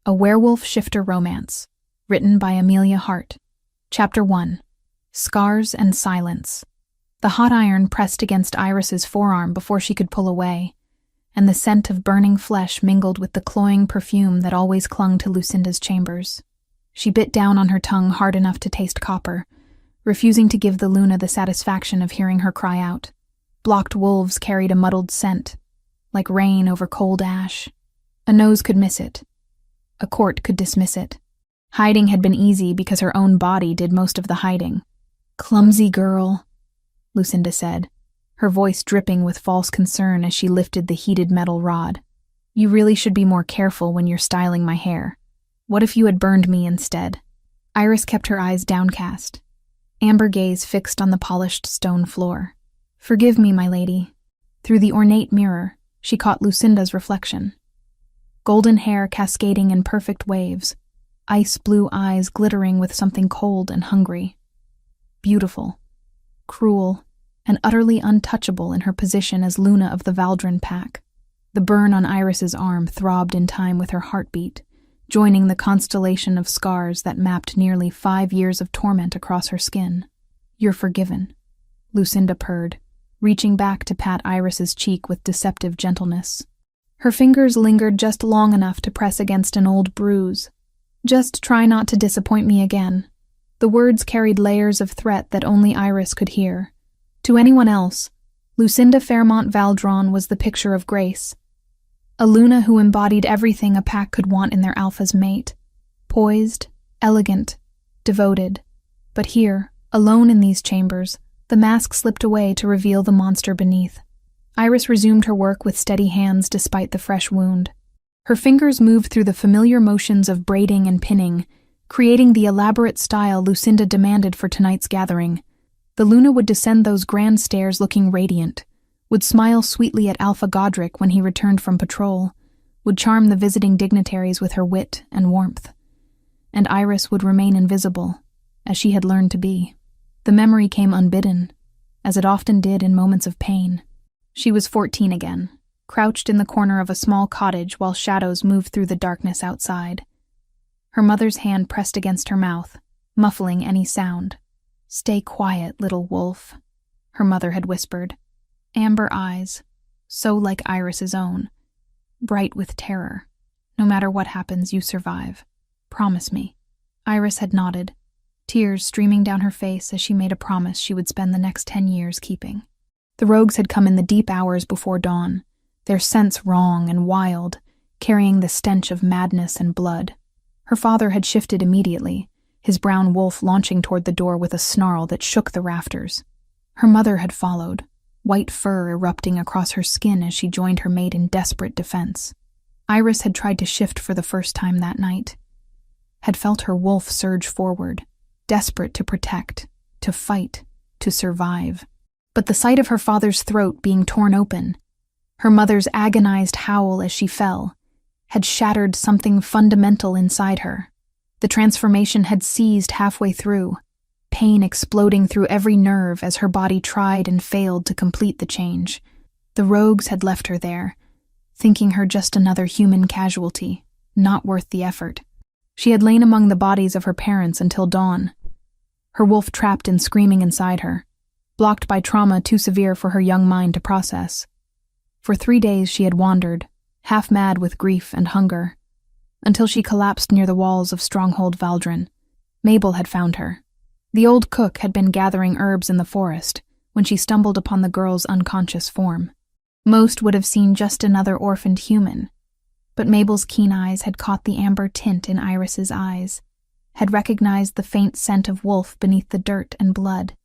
A Werewolf Shifter Romance, written by Amelia Hart. Chapter 1. Scars and Silence. The hot iron pressed against Iris's forearm before she could pull away, and the scent of burning flesh mingled with the cloying perfume that always clung to Lucinda's chambers. She bit down on her tongue hard enough to taste copper, refusing to give the Luna the satisfaction of hearing her cry out. Blocked wolves carried a muddled scent, like rain over cold ash. A nose could miss it. A court could dismiss it. Hiding had been easy because her own body did most of the hiding. "Clumsy girl," Lucinda said, her voice dripping with false concern as she lifted the heated metal rod. "You really should be more careful when you're styling my hair. What if you had burned me instead?" Iris kept her eyes downcast, amber gaze fixed on the polished stone floor. "Forgive me, my lady." Through the ornate mirror, she caught Lucinda's reflection. Golden hair cascading in perfect waves, ice-blue eyes glittering with something cold and hungry. Beautiful, cruel, and utterly untouchable in her position as Luna of the Valdrin pack. The burn on Iris's arm throbbed in time with her heartbeat, joining the constellation of scars that mapped nearly 5 years of torment across her skin. "You're forgiven," Lucinda purred, reaching back to pat Iris's cheek with deceptive gentleness. Her fingers lingered just long enough to press against an old bruise. "Just try not to disappoint me again." The words carried layers of threat that only Iris could hear. To anyone else, Lucinda Fairmont Valdron was the picture of grace. A Luna who embodied everything a pack could want in their alpha's mate. Poised, elegant, devoted. But here, alone in these chambers, the mask slipped away to reveal the monster beneath. Iris resumed her work with steady hands despite the fresh wound. Her fingers moved through the familiar motions of braiding and pinning, creating the elaborate style Lucinda demanded for tonight's gathering. The Luna would descend those grand stairs looking radiant, would smile sweetly at Alpha Godric when he returned from patrol, would charm the visiting dignitaries with her wit and warmth. And Iris would remain invisible, as she had learned to be. The memory came unbidden, as it often did in moments of pain. She was 14 again, crouched in the corner of a small cottage while shadows moved through the darkness outside. Her mother's hand pressed against her mouth, muffling any sound. "Stay quiet, little wolf," her mother had whispered. Amber eyes, so like Iris's own, bright with terror. "No matter what happens, you survive. Promise me." Iris had nodded, tears streaming down her face as she made a promise she would spend the next 10 years keeping. The rogues had come in the deep hours before dawn, their scents wrong and wild, carrying the stench of madness and blood. Her father had shifted immediately, his brown wolf launching toward the door with a snarl that shook the rafters. Her mother had followed, white fur erupting across her skin as she joined her mate in desperate defense. Iris had tried to shift for the first time that night, had felt her wolf surge forward, desperate to protect, to fight, to survive. But the sight of her father's throat being torn open, her mother's agonized howl as she fell, had shattered something fundamental inside her. The transformation had seized halfway through, pain exploding through every nerve as her body tried and failed to complete the change. The rogues had left her there, thinking her just another human casualty, not worth the effort. She had lain among the bodies of her parents until dawn, her wolf trapped and screaming inside her, blocked by trauma too severe for her young mind to process. For 3 days she had wandered, half mad with grief and hunger, until she collapsed near the walls of Stronghold Valdrin. Mabel had found her. The old cook had been gathering herbs in the forest when she stumbled upon the girl's unconscious form. Most would have seen just another orphaned human, but Mabel's keen eyes had caught the amber tint in Iris's eyes, had recognized the faint scent of wolf beneath the dirt and blood.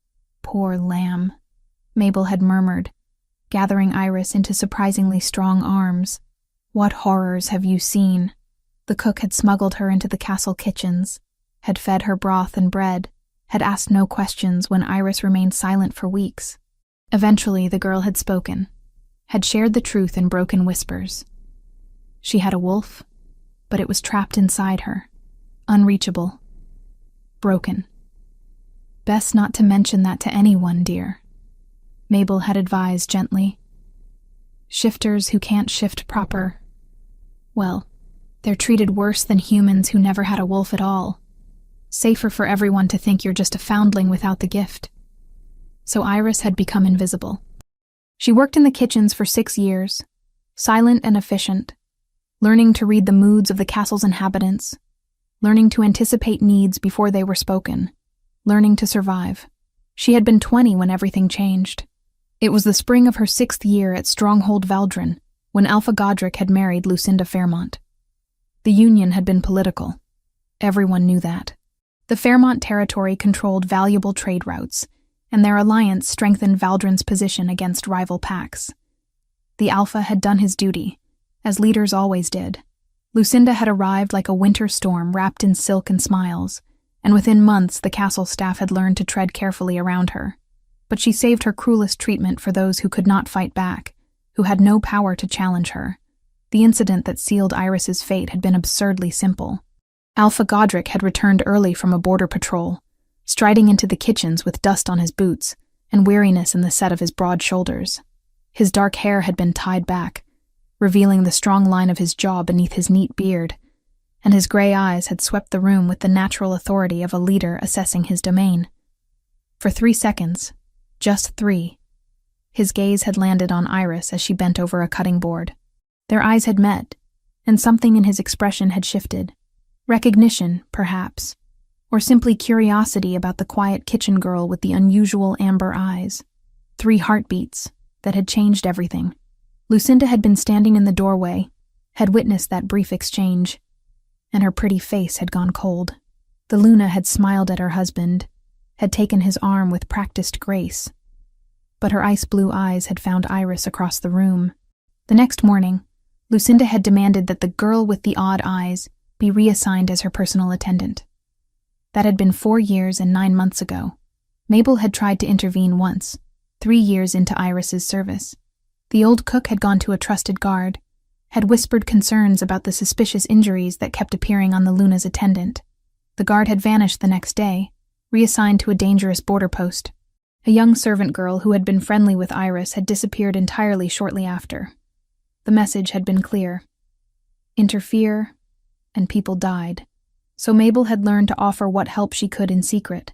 "Poor lamb," Mabel had murmured, gathering Iris into surprisingly strong arms. "What horrors have you seen?" The cook had smuggled her into the castle kitchens, had fed her broth and bread, had asked no questions when Iris remained silent for weeks. Eventually, the girl had spoken, had shared the truth in broken whispers. She had a wolf, but it was trapped inside her, unreachable, broken. "Best not to mention that to anyone, dear," Mabel had advised gently. "Shifters who can't shift proper, well, They're treated worse than humans who never had a wolf at all. Safer for everyone to think you're just a foundling without the gift. So Iris had become invisible. She worked in the kitchens for 6 years, silent and efficient, learning to read the moods of the castle's inhabitants, learning to anticipate needs before they were spoken, learning to survive. She had been 20 when everything changed. It was the spring of her 6th year at Stronghold Valdrin, when Alpha Godric had married Lucinda Fairmont. The union had been political. Everyone knew that. The Fairmont territory controlled valuable trade routes, and their alliance strengthened Valdrin's position against rival pacts. The Alpha had done his duty, as leaders always did. Lucinda had arrived like a winter storm wrapped in silk and smiles, and within months the castle staff had learned to tread carefully around her. But she saved her cruelest treatment for those who could not fight back, who had no power to challenge her. The incident that sealed Iris's fate had been absurdly simple. Alpha Godric had returned early from a border patrol, striding into the kitchens with dust on his boots and weariness in the set of his broad shoulders. His dark hair had been tied back, revealing the strong line of his jaw beneath his neat beard, and his gray eyes had swept the room with the natural authority of a leader assessing his domain. For 3 seconds, just 3, his gaze had landed on Iris as she bent over a cutting board. Their eyes had met, and something in his expression had shifted. Recognition, perhaps, or simply curiosity about the quiet kitchen girl with the unusual amber eyes. 3 heartbeats that had changed everything. Lucinda had been standing in the doorway, had witnessed that brief exchange, and her pretty face had gone cold. The Luna had smiled at her husband, had taken his arm with practiced grace, but her ice-blue eyes had found Iris across the room. The next morning, Lucinda had demanded that the girl with the odd eyes be reassigned as her personal attendant. That had been 4 years and 9 months ago. Mabel had tried to intervene once, 3 years into Iris's service. The old cook had gone to a trusted guard, had whispered concerns about the suspicious injuries that kept appearing on the Luna's attendant. The guard had vanished the next day, reassigned to a dangerous border post. A young servant girl who had been friendly with Iris had disappeared entirely shortly after. The message had been clear. Interfere, and people died. So Mabel had learned to offer what help she could in secret.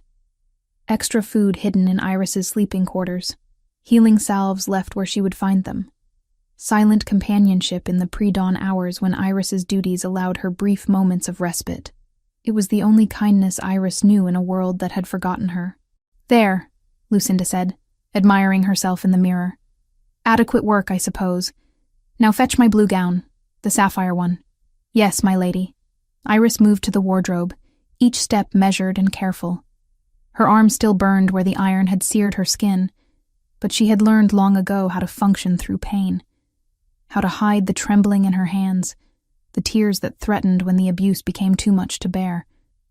Extra food hidden in Iris's sleeping quarters. Healing salves left where she would find them. Silent companionship in the pre-dawn hours when Iris's duties allowed her brief moments of respite. It was the only kindness Iris knew in a world that had forgotten her. "There," Lucinda said, admiring herself in the mirror. "Adequate work, I suppose. Now fetch my blue gown, the sapphire one." "Yes, my lady." Iris moved to the wardrobe, each step measured and careful. Her arm still burned where the iron had seared her skin, but she had learned long ago how to function through pain, how to hide the trembling in her hands, the tears that threatened when the abuse became too much to bear.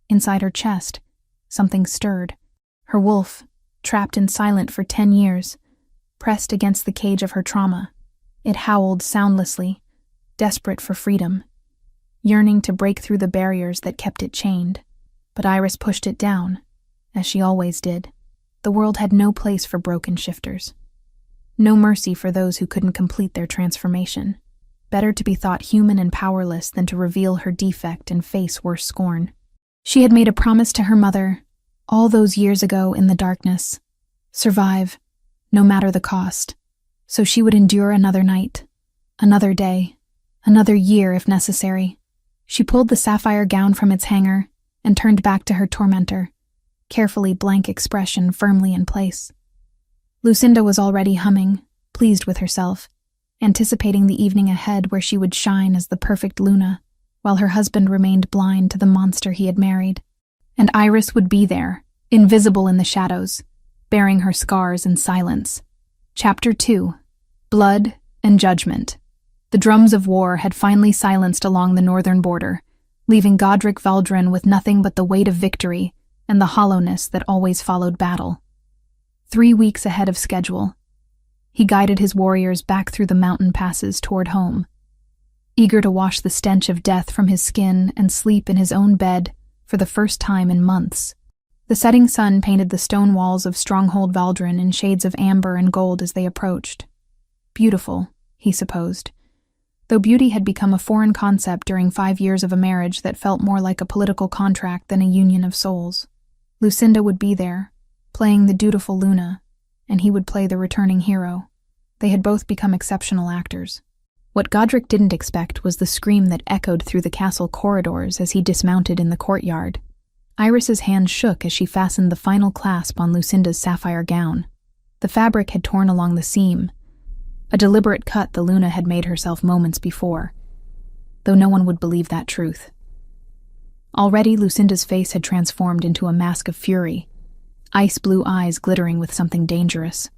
Inside her chest, something stirred. Her wolf, trapped and silent for 10 years, pressed against the cage of her trauma. It howled soundlessly, desperate for freedom, yearning to break through the barriers that kept it chained. But Iris pushed it down, as she always did. The world had no place for broken shifters. No mercy for those who couldn't complete their transformation. Better to be thought human and powerless than to reveal her defect and face worse scorn. She had made a promise to her mother, all those years ago in the darkness. Survive, no matter the cost. So she would endure another night, another day, another year if necessary. She pulled the sapphire gown from its hanger and turned back to her tormentor, carefully blank expression firmly in place. Lucinda was already humming, pleased with herself, anticipating the evening ahead where she would shine as the perfect Luna, while her husband remained blind to the monster he had married. And Iris would be there, invisible in the shadows, bearing her scars in silence. Chapter 2. Blood and Judgment. The drums of war had finally silenced along the northern border, leaving Godric Valdrin with nothing but the weight of victory and the hollowness that always followed battle. 3 weeks ahead of schedule, he guided his warriors back through the mountain passes toward home, eager to wash the stench of death from his skin and sleep in his own bed for the first time in months. The setting sun painted the stone walls of Stronghold Valdrin in shades of amber and gold as they approached. Beautiful, he supposed. Though beauty had become a foreign concept during 5 years of a marriage that felt more like a political contract than a union of souls. Lucinda would be there, playing the dutiful Luna, and he would play the returning hero. They had both become exceptional actors. What Godric didn't expect was the scream that echoed through the castle corridors as he dismounted in the courtyard. Iris's hand shook as she fastened the final clasp on Lucinda's sapphire gown. The fabric had torn along the seam, a deliberate cut the Luna had made herself moments before, though no one would believe that truth. Already Lucinda's face had transformed into a mask of fury, ice-blue eyes glittering with something dangerous.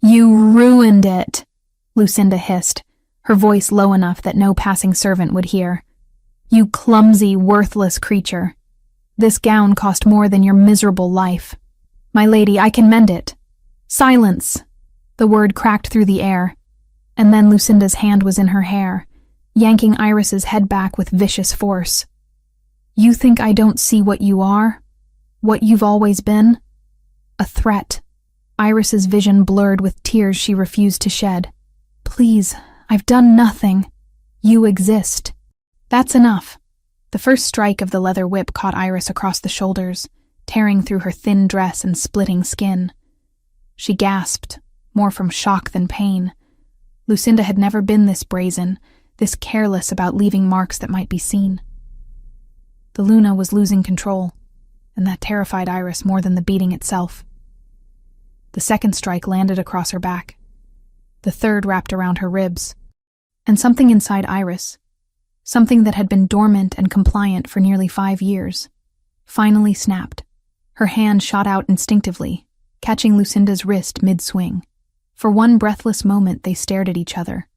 "You ruined it," Lucinda hissed, her voice low enough that no passing servant would hear. "You clumsy, worthless creature. This gown cost more than your miserable life. My lady, I can mend it." "Silence!" The word cracked through the air, and then Lucinda's hand was in her hair, yanking Iris's head back with vicious force. "You think I don't see what you are? What you've always been? A threat." Iris's vision blurred with tears she refused to shed. "Please, I've done nothing. You exist." "That's enough." The first strike of the leather whip caught Iris across the shoulders, tearing through her thin dress and splitting skin. She gasped, more from shock than pain. Lucinda had never been this brazen, this careless about leaving marks that might be seen. The Luna was losing control, and that terrified Iris more than the beating itself. The second strike landed across her back. The third wrapped around her ribs. And something inside Iris, something that had been dormant and compliant for nearly 5 years, finally snapped. Her hand shot out instinctively, catching Lucinda's wrist mid-swing. For one breathless moment they stared at each other.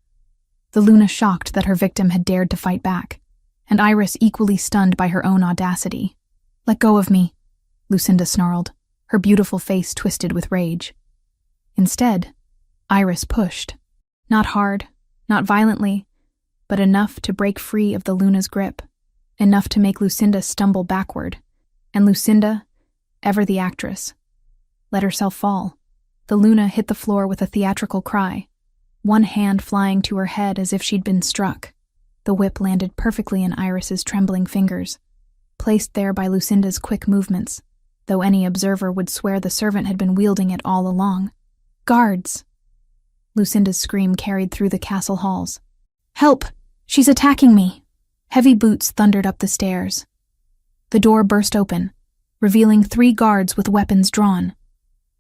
The Luna shocked that her victim had dared to fight back, and Iris equally stunned by her own audacity. "Let go of me," Lucinda snarled, her beautiful face twisted with rage. Instead, Iris pushed. Not hard, not violently, but enough to break free of the Luna's grip, enough to make Lucinda stumble backward, and Lucinda, ever the actress, let herself fall. The Luna hit the floor with a theatrical cry, one hand flying to her head as if she'd been struck. The whip landed perfectly in Iris's trembling fingers, placed there by Lucinda's quick movements, though any observer would swear the servant had been wielding it all along. "Guards!" Lucinda's scream carried through the castle halls. "Help! She's attacking me!" Heavy boots thundered up the stairs. The door burst open, revealing 3 guards with weapons drawn.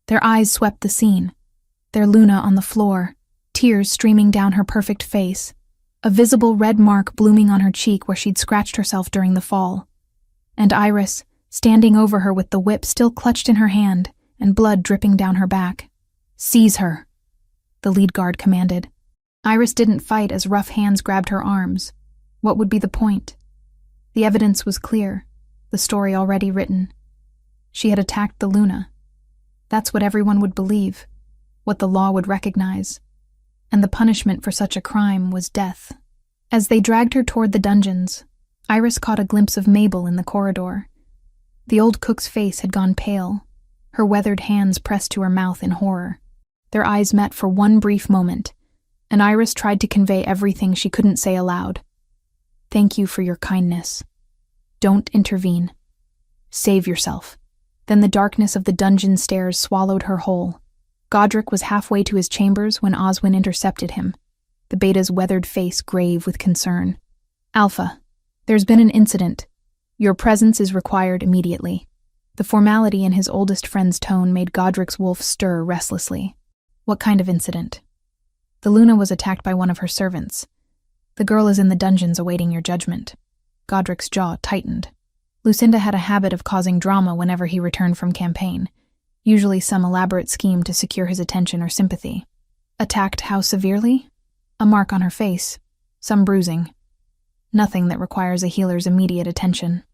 Their eyes swept the scene, their Luna on the floor, tears streaming down her perfect face, a visible red mark blooming on her cheek where she'd scratched herself during the fall, and Iris, standing over her with the whip still clutched in her hand and blood dripping down her back. "Seize her," the lead guard commanded. Iris didn't fight as rough hands grabbed her arms. What would be the point? The evidence was clear, the story already written. She had attacked the Luna. That's what everyone would believe, what the law would recognize, and the punishment for such a crime was death. As they dragged her toward the dungeons, Iris caught a glimpse of Mabel in the corridor. The old cook's face had gone pale, her weathered hands pressed to her mouth in horror. Their eyes met for one brief moment, and Iris tried to convey everything she couldn't say aloud. "Thank you for your kindness. Don't intervene. Save yourself." Then the darkness of the dungeon stairs swallowed her whole. Godric was halfway to his chambers when Oswin intercepted him, the beta's weathered face grave with concern. "Alpha, there's been an incident. Your presence is required immediately." The formality in his oldest friend's tone made Godric's wolf stir restlessly. "What kind of incident?" "The Luna was attacked by one of her servants. The girl is in the dungeons awaiting your judgment." Godric's jaw tightened. Lucinda had a habit of causing drama whenever he returned from campaign, usually some elaborate scheme to secure his attention or sympathy. "Attacked how severely?" "A mark on her face. Some bruising. Nothing that requires a healer's immediate attention."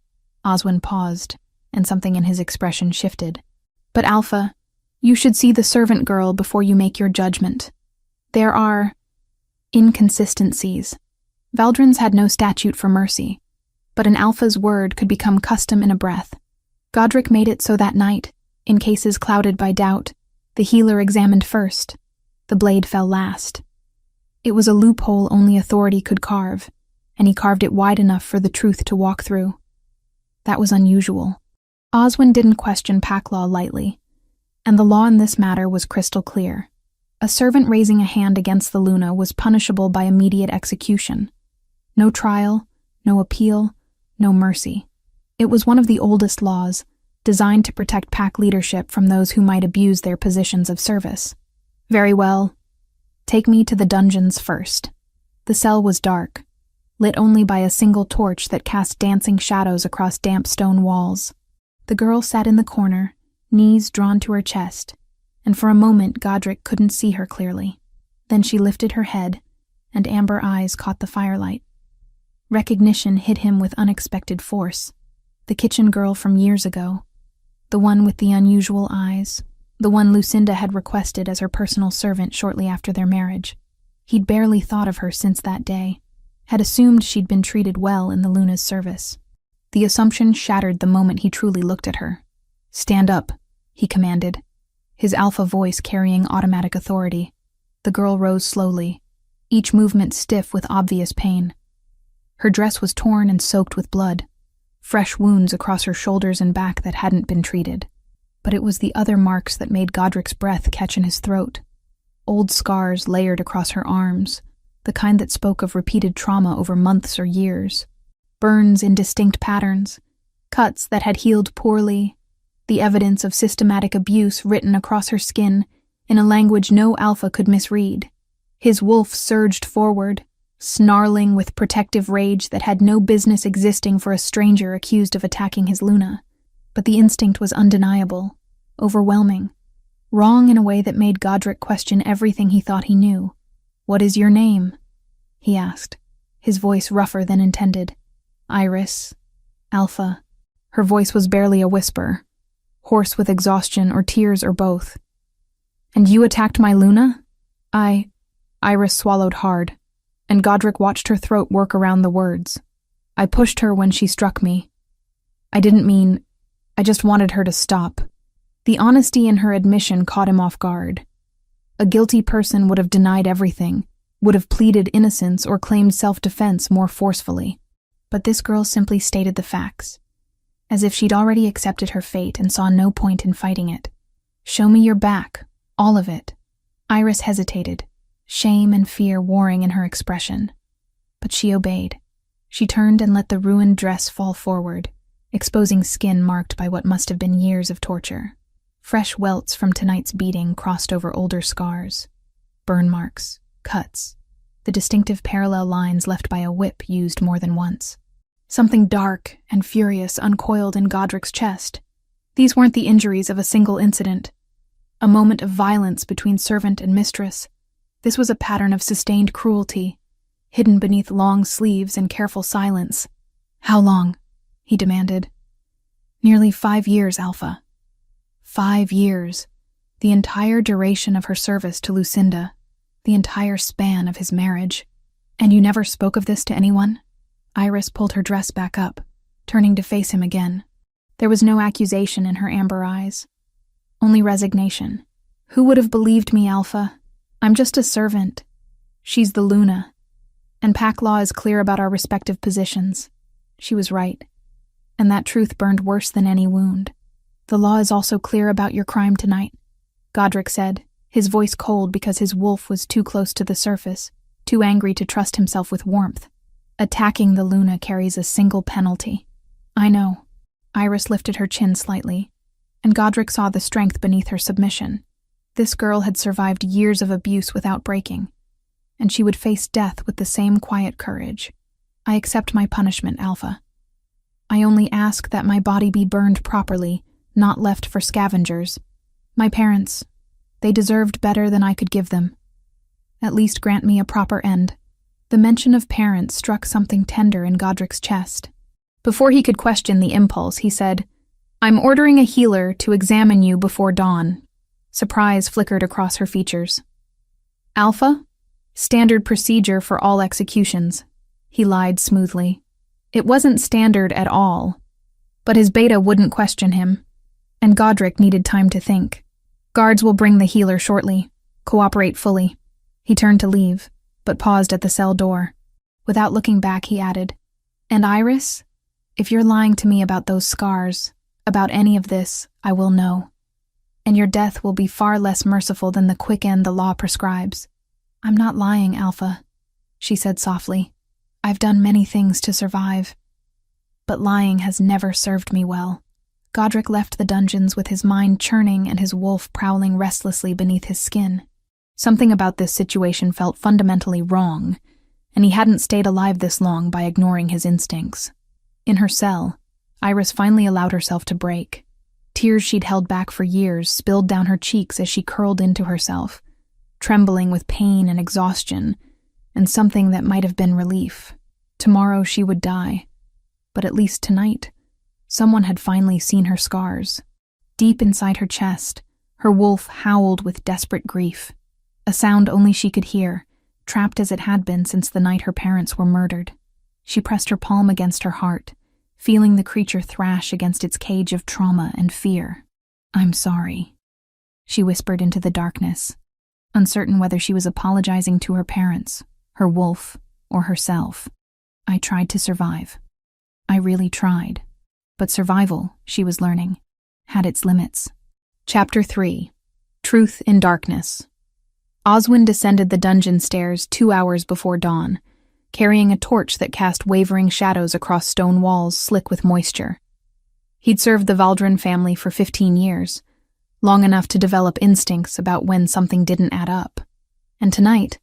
Oswin paused, and something in his expression shifted. "But Alpha, you should see the servant girl before you make your judgment. There are inconsistencies. Valdrins had no statute for mercy, but an Alpha's word could become custom in a breath. Godric made it so that night, in cases clouded by doubt, the healer examined first. The blade fell last. It was a loophole only authority could carve, and he carved it wide enough for the truth to walk through. That was unusual. Oswin didn't question pack law lightly, and the law in this matter was crystal clear. A servant raising a hand against the Luna was punishable by immediate execution. No trial, no appeal, no mercy. It was one of the oldest laws, designed to protect pack leadership from those who might abuse their positions of service. Very well. Take me to the dungeons first. The cell was dark, lit only by a single torch that cast dancing shadows across damp stone walls. The girl sat in the corner, knees drawn to her chest, and for a moment Godric couldn't see her clearly. Then she lifted her head, and amber eyes caught the firelight. Recognition hit him with unexpected force. The kitchen girl from years ago. The one with the unusual eyes. The one Lucinda had requested as her personal servant shortly after their marriage. He'd barely thought of her since that day. Had assumed she'd been treated well in the Luna's service. The assumption shattered the moment he truly looked at her. "Stand up," he commanded, his alpha voice carrying automatic authority. The girl rose slowly, each movement stiff with obvious pain. Her dress was torn and soaked with blood, fresh wounds across her shoulders and back that hadn't been treated. But it was the other marks that made Godric's breath catch in his throat. Old scars layered across her arms, the kind that spoke of repeated trauma over months or years. Burns in distinct patterns, cuts that had healed poorly, the evidence of systematic abuse written across her skin in a language no alpha could misread. His wolf surged forward, snarling with protective rage that had no business existing for a stranger accused of attacking his Luna. But the instinct was undeniable, overwhelming, wrong in a way that made Godric question everything he thought he knew. "What is your name?" he asked, his voice rougher than intended. "Iris. Alpha." Her voice was barely a whisper, hoarse with exhaustion or tears or both. "And you attacked my Luna?" Iris swallowed hard, and Godric watched her throat work around the words. "I pushed her when she struck me. I just wanted her to stop." The honesty in her admission caught him off guard. A guilty person would have denied everything, would have pleaded innocence or claimed self-defense more forcefully. But this girl simply stated the facts, as if she'd already accepted her fate and saw no point in fighting it. "Show me your back, all of it." Iris hesitated, shame and fear warring in her expression. But she obeyed. She turned and let the ruined dress fall forward, exposing skin marked by what must have been years of torture. Fresh welts from tonight's beating crossed over older scars. Burn marks, cuts, the distinctive parallel lines left by a whip used more than once. Something dark and furious uncoiled in Godric's chest. These weren't the injuries of a single incident. A moment of violence between servant and mistress. This was a pattern of sustained cruelty, hidden beneath long sleeves and careful silence. "How long?" he demanded. "Nearly 5 years, Alpha." 5 years. The entire duration of her service to Lucinda. The entire span of his marriage. "And you never spoke of this to anyone?" Iris pulled her dress back up, turning to face him again. There was no accusation in her amber eyes. Only resignation. "Who would have believed me, Alpha? I'm just a servant. She's the Luna. And pack law is clear about our respective positions." She was right. And that truth burned worse than any wound. "The law is also clear about your crime tonight," Godric said, his voice cold because his wolf was too close to the surface, too angry to trust himself with warmth. "Attacking the Luna carries a single penalty." "I know." Iris lifted her chin slightly, and Godric saw the strength beneath her submission. This girl had survived years of abuse without breaking, and she would face death with the same quiet courage. "I accept my punishment, Alpha. I only ask that my body be burned properly, not left for scavengers. My parents, they deserved better than I could give them. At least grant me a proper end." The mention of parents struck something tender in Godric's chest. Before he could question the impulse, he said, "I'm ordering a healer to examine you before dawn." Surprise flickered across her features. "Alpha? Standard procedure for all executions," he lied smoothly. It wasn't standard at all, but his beta wouldn't question him, and Godric needed time to think. "Guards will bring the healer shortly. Cooperate fully." He turned to leave, but paused at the cell door. Without looking back, he added, "And Iris, if you're lying to me about those scars, about any of this, I will know. And your death will be far less merciful than the quick end the law prescribes." "I'm not lying, Alpha," she said softly. "I've done many things to survive. But lying has never served me well." Godric left the dungeons with his mind churning and his wolf prowling restlessly beneath his skin. Something about this situation felt fundamentally wrong, and he hadn't stayed alive this long by ignoring his instincts. In her cell, Iris finally allowed herself to break. Tears she'd held back for years spilled down her cheeks as she curled into herself, trembling with pain and exhaustion, and something that might have been relief. Tomorrow she would die, but at least tonight, someone had finally seen her scars. Deep inside her chest, her wolf howled with desperate grief, a sound only she could hear, trapped as it had been since the night her parents were murdered. She pressed her palm against her heart, feeling the creature thrash against its cage of trauma and fear. "I'm sorry," she whispered into the darkness, uncertain whether she was apologizing to her parents, her wolf, or herself. "I tried to survive. I really tried." But survival, she was learning, had its limits. Chapter 3. Truth in Darkness. Oswin descended the dungeon stairs 2 hours before dawn, carrying a torch that cast wavering shadows across stone walls slick with moisture. He'd served the Valdrin family for 15 years, long enough to develop instincts about when something didn't add up. And tonight,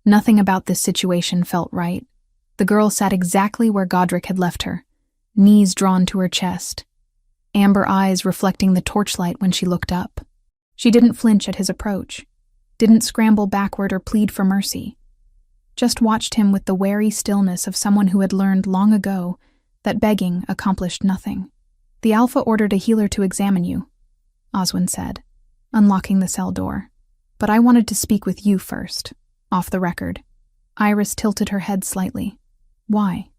nothing about this situation felt right. The girl sat exactly where Godric had left her, knees drawn to her chest, amber eyes reflecting the torchlight when she looked up. She didn't flinch at his approach, didn't scramble backward or plead for mercy, just watched him with the wary stillness of someone who had learned long ago that begging accomplished nothing. "The Alpha ordered a healer to examine you," Oswin said, unlocking the cell door. "But I wanted to speak with you first, off the record." Iris tilted her head slightly. "Why?"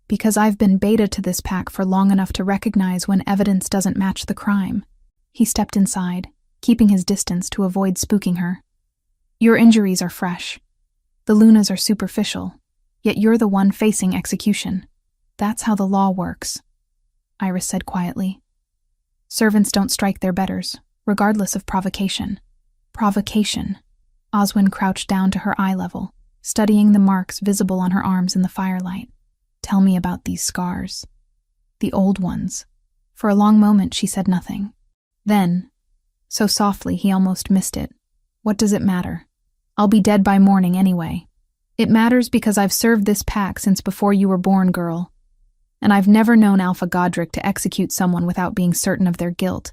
"Because I've been beta to this pack for long enough to recognize when evidence doesn't match the crime." He stepped inside, keeping his distance to avoid spooking her. "Your injuries are fresh. The Lunas are superficial, yet you're the one facing execution. That's how the law works," Iris said quietly. "Servants don't strike their betters, regardless of provocation." "Provocation." Oswin crouched down to her eye level, studying the marks visible on her arms in the firelight. "Tell me about these scars. The old ones." For a long moment she said nothing. Then, so softly he almost missed it, "What does it matter? I'll be dead by morning anyway. It matters because I've served this pack since before you were born, girl. And I've never known Alpha Godric to execute someone without being certain of their guilt.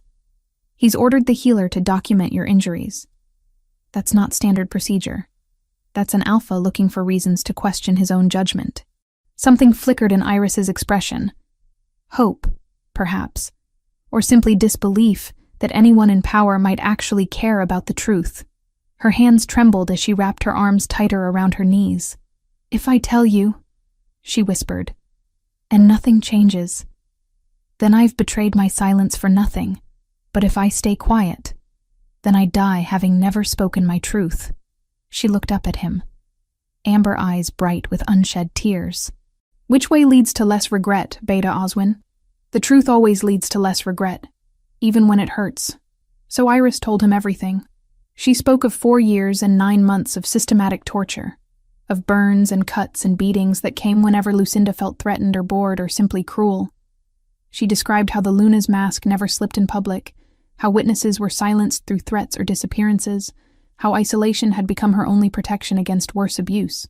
He's ordered the healer to document your injuries. That's not standard procedure. That's an Alpha looking for reasons to question his own judgment." Something flickered in Iris's expression. Hope, perhaps, or simply disbelief that anyone in power might actually care about the truth. Her hands trembled as she wrapped her arms tighter around her knees. "If I tell you," she whispered, "and nothing changes, then I've betrayed my silence for nothing. But if I stay quiet, then I die having never spoken my truth." She looked up at him, amber eyes bright with unshed tears. "Which way leads to less regret, Beta Oswin? The truth always leads to less regret, even when it hurts." So Iris told him everything. She spoke of 4 years and 9 months of systematic torture, of burns and cuts and beatings that came whenever Lucinda felt threatened or bored or simply cruel. She described how the Luna's mask never slipped in public, how witnesses were silenced through threats or disappearances, how isolation had become her only protection against worse abuse.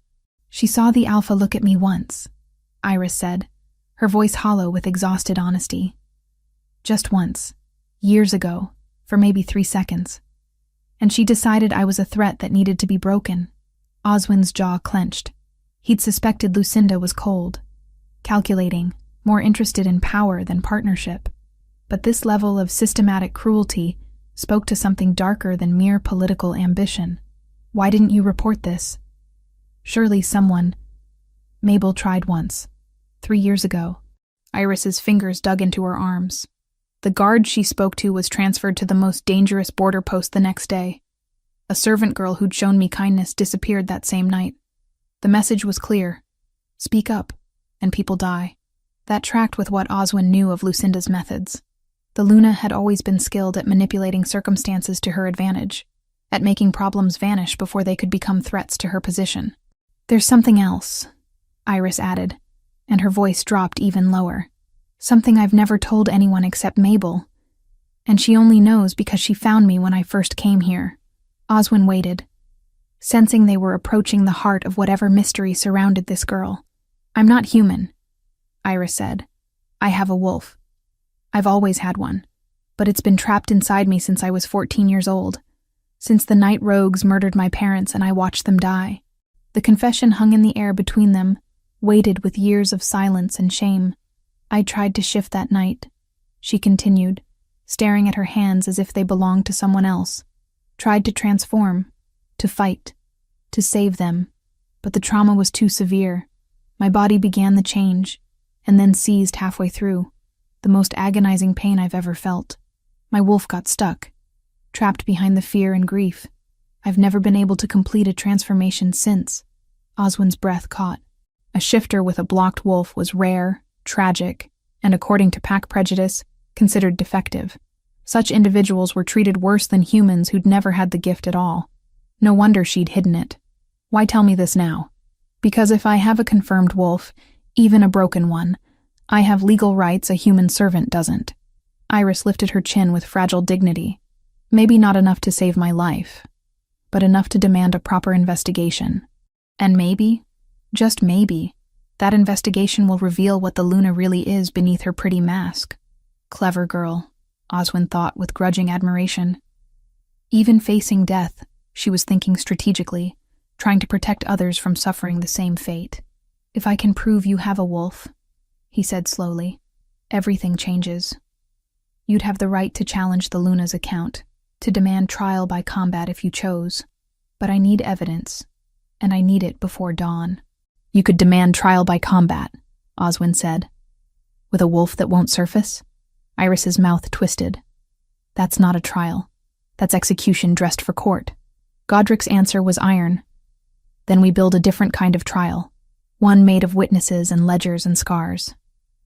"She saw the Alpha look at me once," Iris said, her voice hollow with exhausted honesty. "Just once, years ago, for maybe 3 seconds. And she decided I was a threat that needed to be broken." Oswin's jaw clenched. He'd suspected Lucinda was cold, calculating, more interested in power than partnership. But this level of systematic cruelty spoke to something darker than mere political ambition. "Why didn't you report this?" "Surely someone—" "Mabel tried once, 3 years ago." Iris's fingers dug into her arms. The guard she spoke to was transferred to the most dangerous border post the next day. A servant girl who'd shown me kindness disappeared that same night. The message was clear. Speak up, and people die. That tracked with what Oswin knew of Lucinda's methods. The Luna had always been skilled at manipulating circumstances to her advantage, at making problems vanish before they could become threats to her position. There's something else, Iris added, and her voice dropped even lower. Something I've never told anyone except Mabel, and she only knows because she found me when I first came here. Oswin waited, sensing they were approaching the heart of whatever mystery surrounded this girl. I'm not human, Iris said. I have a wolf. I've always had one, but it's been trapped inside me since I was 14 years old, since the night rogues murdered my parents and I watched them die. The confession hung in the air between them, weighted with years of silence and shame. I tried to shift that night, she continued, staring at her hands as if they belonged to someone else. Tried to transform, to fight, to save them, but the trauma was too severe. My body began the change, and then seized halfway through, the most agonizing pain I've ever felt. My wolf got stuck, trapped behind the fear and grief. I've never been able to complete a transformation since. Oswin's breath caught. A shifter with a blocked wolf was rare, tragic, and according to pack prejudice, considered defective. Such individuals were treated worse than humans who'd never had the gift at all. No wonder she'd hidden it. Why tell me this now? Because if I have a confirmed wolf, even a broken one, I have legal rights a human servant doesn't. Iris lifted her chin with fragile dignity. Maybe not enough to save my life, but enough to demand a proper investigation. And maybe, just maybe, that investigation will reveal what the Luna really is beneath her pretty mask. Clever girl, Oswin thought with grudging admiration. Even facing death, she was thinking strategically, trying to protect others from suffering the same fate. If I can prove you have a wolf, he said slowly, everything changes. You'd have the right to challenge the Luna's account, to demand trial by combat if you chose. But I need evidence, and I need it before dawn. You could demand trial by combat, Oswin said. With a wolf that won't surface? Iris's mouth twisted. That's not a trial. That's execution dressed for court. Godric's answer was iron. Then we build a different kind of trial, one made of witnesses and ledgers and scars.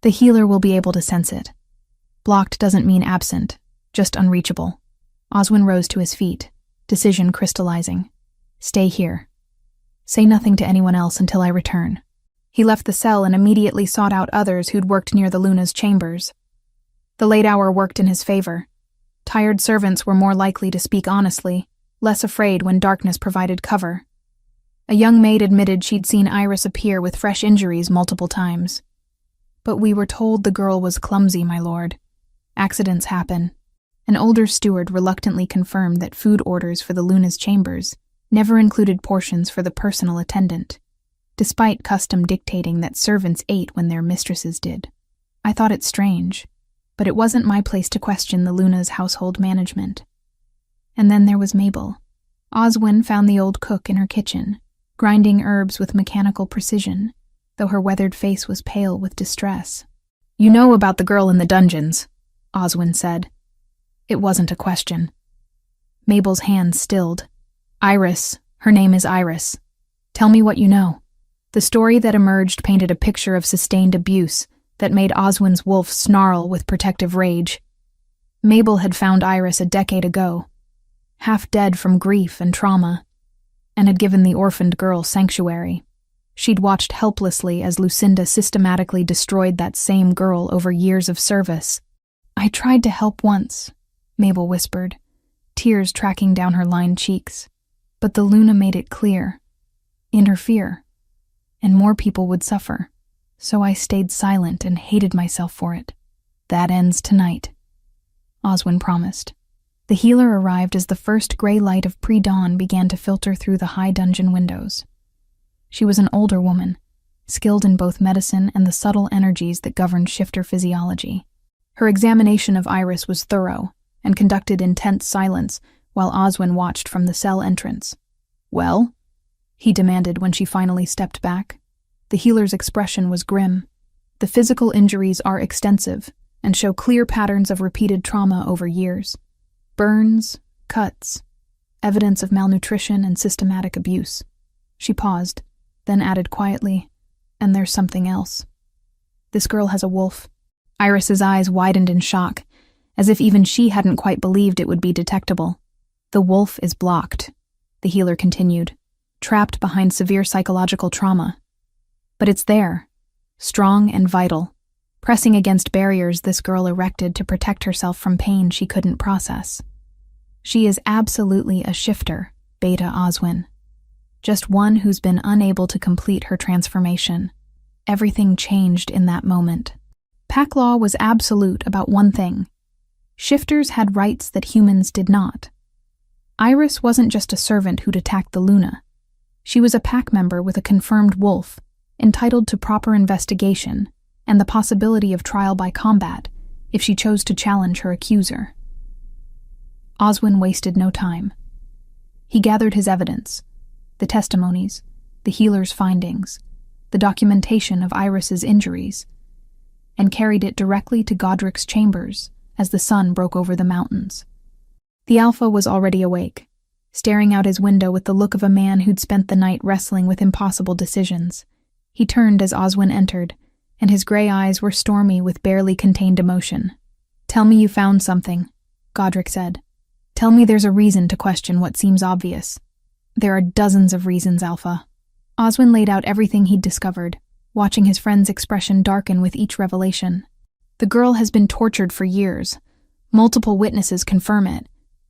The healer will be able to sense it. Blocked doesn't mean absent, just unreachable. Oswin rose to his feet, decision crystallizing. Stay here. Say nothing to anyone else until I return. He left the cell and immediately sought out others who'd worked near the Luna's chambers. The late hour worked in his favor. Tired servants were more likely to speak honestly, less afraid when darkness provided cover. A young maid admitted she'd seen Iris appear with fresh injuries multiple times. But we were told the girl was clumsy, my lord. Accidents happen. An older steward reluctantly confirmed that food orders for the Luna's chambers never included portions for the personal attendant, despite custom dictating that servants ate when their mistresses did. I thought it strange, but it wasn't my place to question the Luna's household management. And then there was Mabel. Oswin found the old cook in her kitchen, grinding herbs with mechanical precision, though her weathered face was pale with distress. You know about the girl in the dungeons, Oswin said. It wasn't a question. Mabel's hand stilled. Iris, her name is Iris. Tell me what you know. The story that emerged painted a picture of sustained abuse that made Oswin's wolf snarl with protective rage. Mabel had found Iris a decade ago, half dead from grief and trauma, and had given the orphaned girl sanctuary. She'd watched helplessly as Lucinda systematically destroyed that same girl over years of service. I tried to help once, Mabel whispered, tears tracking down her lined cheeks. But the Luna made it clear. Interfere. And more people would suffer. So I stayed silent and hated myself for it. That ends tonight, Oswin promised. The healer arrived as the first gray light of pre-dawn began to filter through the high dungeon windows. She was an older woman, skilled in both medicine and the subtle energies that governed shifter physiology. Her examination of Iris was thorough and conducted in tense silence while Oswin watched from the cell entrance. Well? He demanded when she finally stepped back. The healer's expression was grim. The physical injuries are extensive and show clear patterns of repeated trauma over years. Burns, cuts, evidence of malnutrition and systematic abuse. She paused, then added quietly, "And there's something else. This girl has a wolf." Iris's eyes widened in shock, as if even she hadn't quite believed it would be detectable. "The wolf is blocked," the healer continued, "trapped behind severe psychological trauma. But it's there, strong and vital, pressing against barriers this girl erected to protect herself from pain she couldn't process. She is absolutely a shifter, Beta Oswin. Just one who's been unable to complete her transformation. Everything changed in that moment. Pack law was absolute about one thing. Shifters had rights that humans did not. Iris wasn't just a servant who'd attacked the Luna. She was a pack member with a confirmed wolf, entitled to proper investigation and the possibility of trial by combat if she chose to challenge her accuser. Oswin wasted no time. He gathered his evidence, the testimonies, the healer's findings, the documentation of Iris's injuries, and carried it directly to Godric's chambers as the sun broke over the mountains. The Alpha was already awake, staring out his window with the look of a man who'd spent the night wrestling with impossible decisions. He turned as Oswin entered, and his gray eyes were stormy with barely contained emotion. "Tell me you found something," Godric said. "Tell me there's a reason to question what seems obvious." "There are dozens of reasons, Alpha." Oswin laid out everything he'd discovered, watching his friend's expression darken with each revelation. "The girl has been tortured for years. Multiple witnesses confirm it,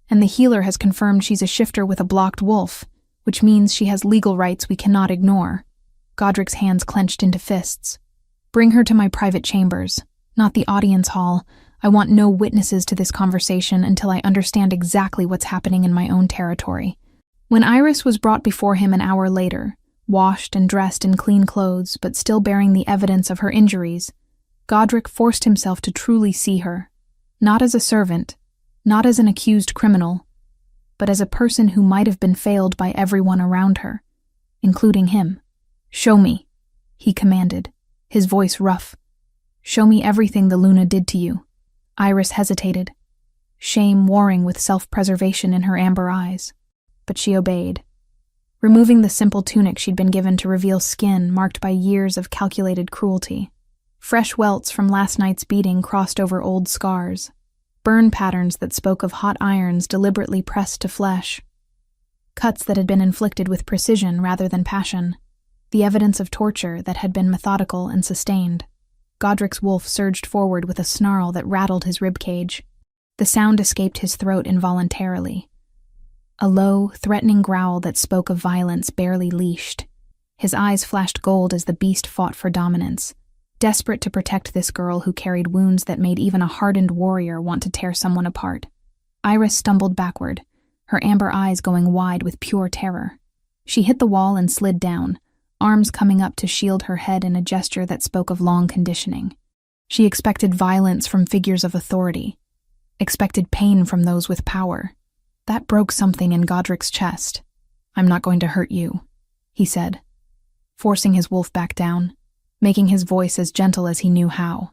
and the healer has confirmed she's a shifter with a blocked wolf, which means she has legal rights we cannot ignore." Godric's hands clenched into fists. "Bring her to my private chambers, not the audience hall. I want no witnesses to this conversation until I understand exactly what's happening in my own territory." When Iris was brought before him an hour later, washed and dressed in clean clothes but still bearing the evidence of her injuries, Godric forced himself to truly see her, not as a servant, not as an accused criminal, but as a person who might have been failed by everyone around her, including him. "Show me," he commanded, his voice rough. "Show me everything the Luna did to you." Iris hesitated, shame warring with self-preservation in her amber eyes, but she obeyed. Removing the simple tunic she'd been given to reveal skin marked by years of calculated cruelty. Fresh welts from last night's beating crossed over old scars, burn patterns that spoke of hot irons deliberately pressed to flesh, cuts that had been inflicted with precision rather than passion, the evidence of torture that had been methodical and sustained. Godric's wolf surged forward with a snarl that rattled his ribcage. The sound escaped his throat involuntarily. A low, threatening growl that spoke of violence barely leashed. His eyes flashed gold as the beast fought for dominance, desperate to protect this girl who carried wounds that made even a hardened warrior want to tear someone apart. Iris stumbled backward, her amber eyes going wide with pure terror. She hit the wall and slid down, arms coming up to shield her head in a gesture that spoke of long conditioning. She expected violence from figures of authority, expected pain from those with power. That broke something in Godric's chest. "I'm not going to hurt you," he said, forcing his wolf back down, making his voice as gentle as he knew how.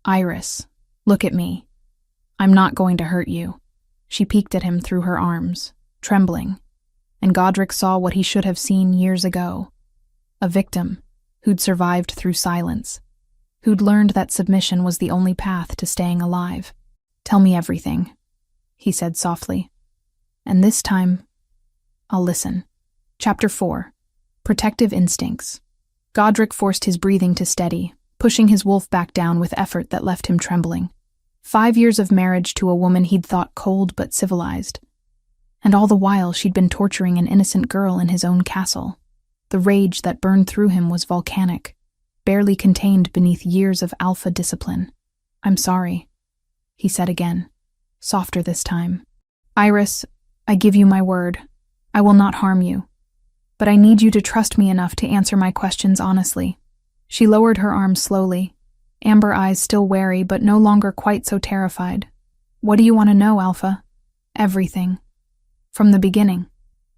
"Iris, look at me. I'm not going to hurt you." She peeked at him through her arms, trembling, and Godric saw what he should have seen years ago. A victim who'd survived through silence, who'd learned that submission was the only path to staying alive. "Tell me everything," he said softly. "And this time, I'll listen." Chapter 4. Protective Instincts. Godric forced his breathing to steady, pushing his wolf back down with effort that left him trembling. 5 years of marriage to a woman he'd thought cold but civilized. And all the while she'd been torturing an innocent girl in his own castle. The rage that burned through him was volcanic, barely contained beneath years of alpha discipline. "I'm sorry," he said again, softer this time. "Iris, I give you my word. I will not harm you. But I need you to trust me enough to answer my questions honestly." She lowered her arms slowly, amber eyes still wary but no longer quite so terrified. "What do you want to know, Alpha?" "Everything. From the beginning."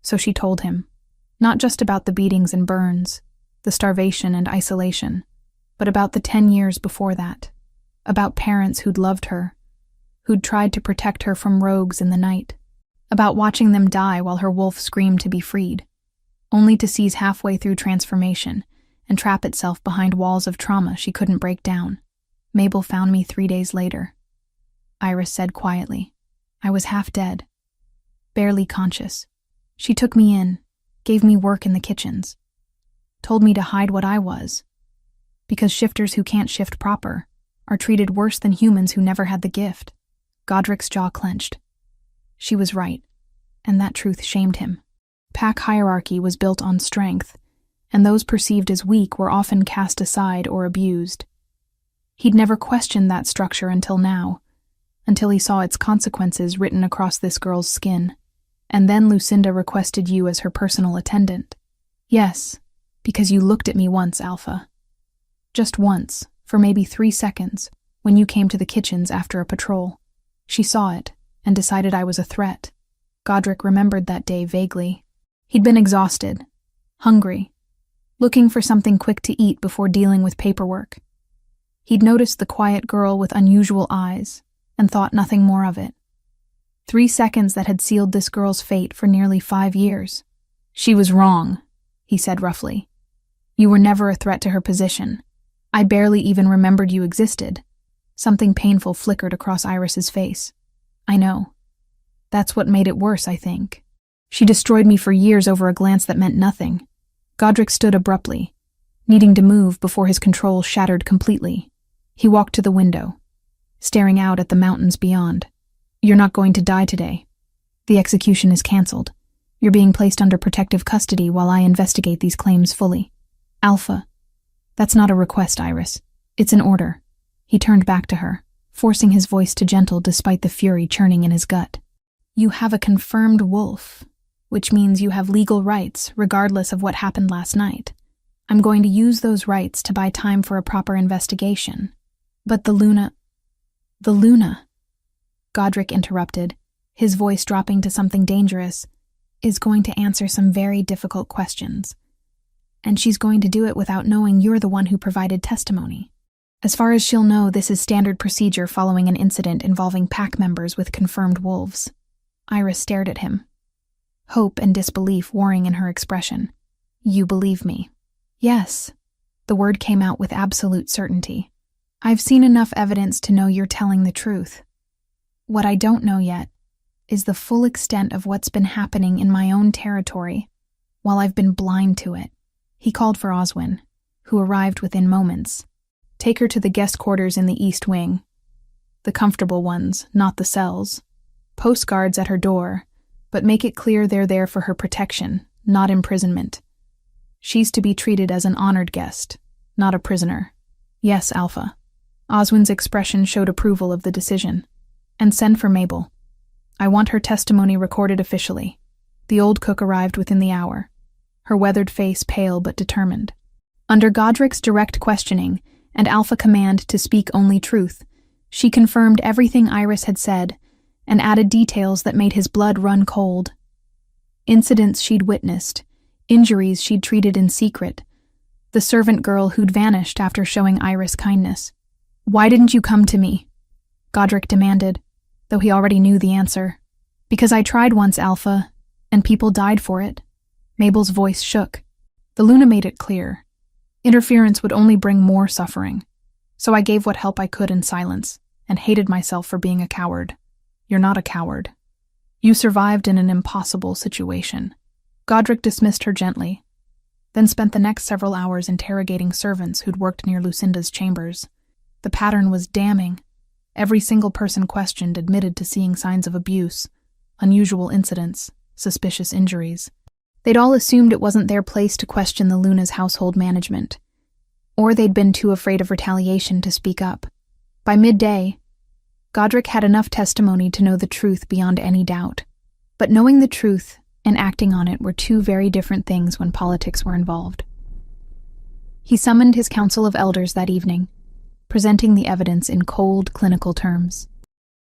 So she told him. Not just about the beatings and burns, the starvation and isolation, but about the 10 years before that. About parents who'd loved her, who'd tried to protect her from rogues in the night. About watching them die while her wolf screamed to be freed. only to seize halfway through transformation and trap itself behind walls of trauma she couldn't break down. Mabel found me 3 days later, Iris said quietly. I was half dead, barely conscious. She took me in, gave me work in the kitchens, told me to hide what I was, because shifters who can't shift proper are treated worse than humans who never had the gift. Godric's jaw clenched. She was right, and that truth shamed him. Pack hierarchy was built on strength, and those perceived as weak were often cast aside or abused. He'd never questioned that structure until now, until he saw its consequences written across this girl's skin. And then Lucinda requested you as her personal attendant. Yes, because you looked at me once, Alpha. Just once, for maybe 3 seconds, when you came to the kitchens after a patrol. She saw it, and decided I was a threat. Godric remembered that day vaguely. He'd been exhausted, hungry, looking for something quick to eat before dealing with paperwork. He'd noticed the quiet girl with unusual eyes, and thought nothing more of it. 3 seconds that had sealed this girl's fate for nearly 5 years. She was wrong, he said roughly. You were never a threat to her position. I barely even remembered you existed. Something painful flickered across Iris's face. I know. That's what made it worse, I think. She destroyed me for years over a glance that meant nothing. Godric stood abruptly, needing to move before his control shattered completely. He walked to the window, staring out at the mountains beyond. You're not going to die today. The execution is cancelled. You're being placed under protective custody while I investigate these claims fully. Alpha. That's not a request, Iris. It's an order. He turned back to her, forcing his voice to gentle despite the fury churning in his gut. You have a confirmed wolf, which means you have legal rights regardless of what happened last night. I'm going to use those rights to buy time for a proper investigation. But the Luna, Godric interrupted, his voice dropping to something dangerous, is going to answer some very difficult questions. And she's going to do it without knowing you're the one who provided testimony. As far as she'll know, this is standard procedure following an incident involving pack members with confirmed wolves. Iris stared at him, hope and disbelief warring in her expression. You believe me? Yes. The word came out with absolute certainty. I've seen enough evidence to know you're telling the truth. What I don't know yet is the full extent of what's been happening in my own territory while I've been blind to it. He called for Oswin, who arrived within moments. Take her to the guest quarters in the East Wing. The comfortable ones, not the cells. Post guards at her door, but make it clear they're there for her protection, not imprisonment. She's to be treated as an honored guest, not a prisoner. Yes, Alpha. Oswin's expression showed approval of the decision. And send for Mabel. I want her testimony recorded officially. The old cook arrived within the hour, her weathered face pale but determined. Under Godric's direct questioning and Alpha command to speak only truth, she confirmed everything Iris had said and added details that made his blood run cold. Incidents she'd witnessed, injuries she'd treated in secret, the servant girl who'd vanished after showing Iris kindness. Why didn't you come to me? Godric demanded, though he already knew the answer. Because I tried once, Alpha, and people died for it. Mabel's voice shook. The Luna made it clear. Interference would only bring more suffering. So I gave what help I could in silence, and hated myself for being a coward. You're not a coward. You survived in an impossible situation. Godric dismissed her gently, then spent the next several hours interrogating servants who'd worked near Lucinda's chambers. The pattern was damning. Every single person questioned admitted to seeing signs of abuse, unusual incidents, suspicious injuries. They'd all assumed it wasn't their place to question the Luna's household management, or they'd been too afraid of retaliation to speak up. By midday, Godric had enough testimony to know the truth beyond any doubt. But knowing the truth and acting on it were two very different things when politics were involved. He summoned his council of elders that evening, presenting the evidence in cold, clinical terms.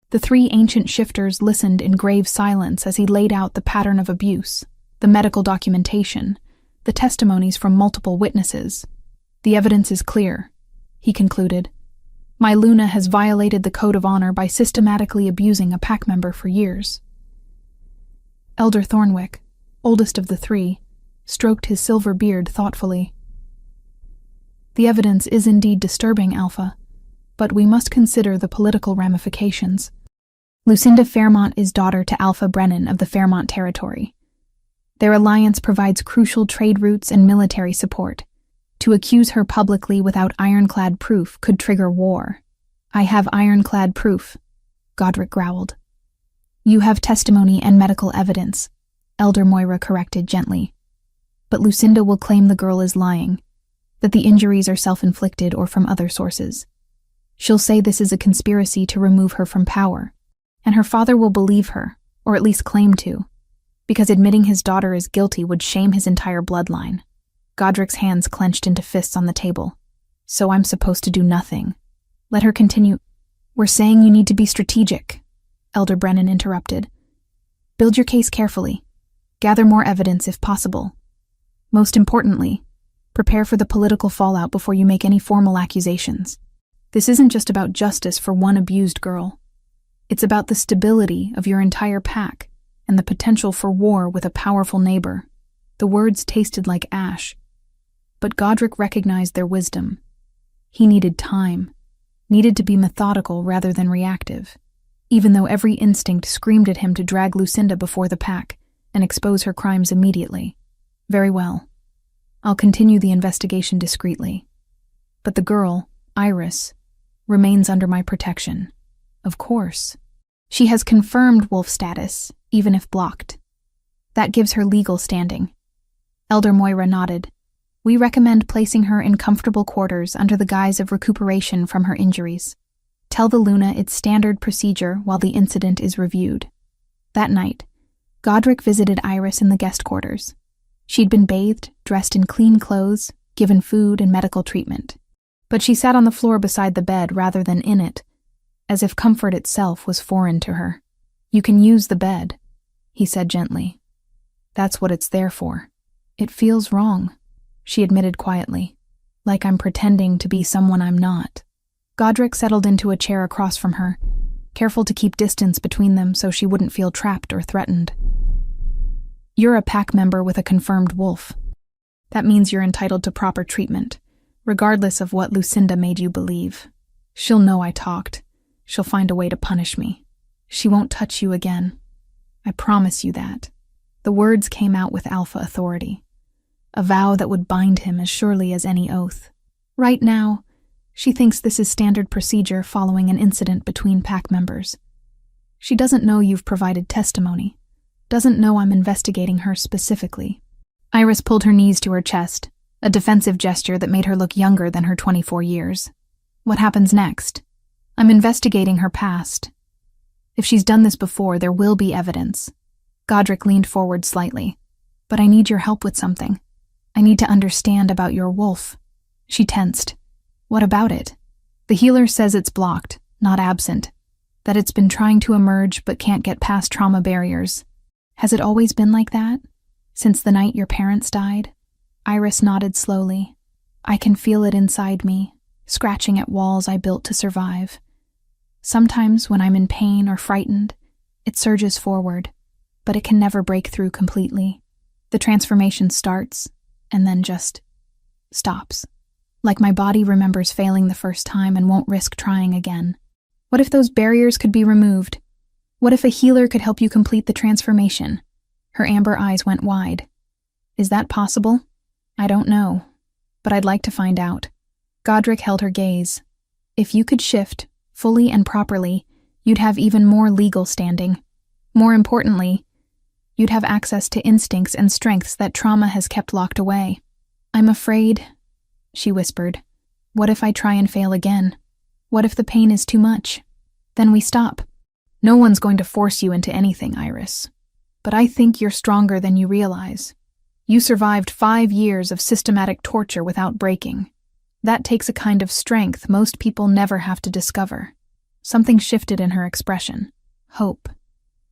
The 3 ancient shifters listened in grave silence as he laid out the pattern of abuse, the medical documentation, the testimonies from multiple witnesses. The evidence is clear, he concluded. My Luna has violated the code of honor by systematically abusing a pack member for years. Elder Thornwick, oldest of the 3, stroked his silver beard thoughtfully. The evidence is indeed disturbing, Alpha, but we must consider the political ramifications. Lucinda Fairmont is daughter to Alpha Brennan of the Fairmont Territory. Their alliance provides crucial trade routes and military support. To accuse her publicly without ironclad proof could trigger war. I have ironclad proof, Godric growled. You have testimony and medical evidence, Elder Moira corrected gently. But Lucinda will claim the girl is lying, that the injuries are self-inflicted or from other sources. She'll say this is a conspiracy to remove her from power, and her father will believe her, or at least claim to, because admitting his daughter is guilty would shame his entire bloodline. Godric's hands clenched into fists on the table. So I'm supposed to do nothing. Let her continue. We're saying you need to be strategic, Elder Brennan interrupted. Build your case carefully. Gather more evidence if possible. Most importantly, prepare for the political fallout before you make any formal accusations. This isn't just about justice for one abused girl. It's about the stability of your entire pack and the potential for war with a powerful neighbor. The words tasted like ash, but Godric recognized their wisdom. He needed time, needed to be methodical rather than reactive, even though every instinct screamed at him to drag Lucinda before the pack and expose her crimes immediately. Very well. I'll continue the investigation discreetly. But the girl, Iris, remains under my protection. Of course. She has confirmed wolf status, even if blocked. That gives her legal standing. Elder Moira nodded. We recommend placing her in comfortable quarters under the guise of recuperation from her injuries. Tell the Luna its standard procedure while the incident is reviewed. That night, Godric visited Iris in the guest quarters. She'd been bathed, dressed in clean clothes, given food and medical treatment. But she sat on the floor beside the bed rather than in it, as if comfort itself was foreign to her. You can use the bed, he said gently. That's what it's there for. It feels wrong, she admitted quietly, like I'm pretending to be someone I'm not. Godric settled into a chair across from her, careful to keep distance between them so she wouldn't feel trapped or threatened. You're a pack member with a confirmed wolf. That means you're entitled to proper treatment, regardless of what Lucinda made you believe. She'll know I talked. She'll find a way to punish me. She won't touch you again. I promise you that. The words came out with alpha authority, a vow that would bind him as surely as any oath. Right now, she thinks this is standard procedure following an incident between pack members. She doesn't know you've provided testimony, doesn't know I'm investigating her specifically. Iris pulled her knees to her chest, a defensive gesture that made her look younger than her 24 years. What happens next? I'm investigating her past. If she's done this before, there will be evidence. Godric leaned forward slightly. But I need your help with something. I need to understand about your wolf. She tensed. What about it? The healer says it's blocked, not absent. That it's been trying to emerge but can't get past trauma barriers. Has it always been like that? Since the night your parents died? Iris nodded slowly. I can feel it inside me, scratching at walls I built to survive. Sometimes when I'm in pain or frightened, it surges forward, but it can never break through completely. The transformation starts, and then just stops. Like my body remembers failing the first time and won't risk trying again. What if those barriers could be removed? What if a healer could help you complete the transformation? Her amber eyes went wide. Is that possible? I don't know, but I'd like to find out. Godric held her gaze. If you could shift, fully and properly, you'd have even more legal standing. More importantly, you'd have access to instincts and strengths that trauma has kept locked away. I'm afraid, she whispered. What if I try and fail again? What if the pain is too much? Then we stop. No one's going to force you into anything, Iris. But I think you're stronger than you realize. You survived 5 years of systematic torture without breaking. That takes a kind of strength most people never have to discover. Something shifted in her expression. Hope.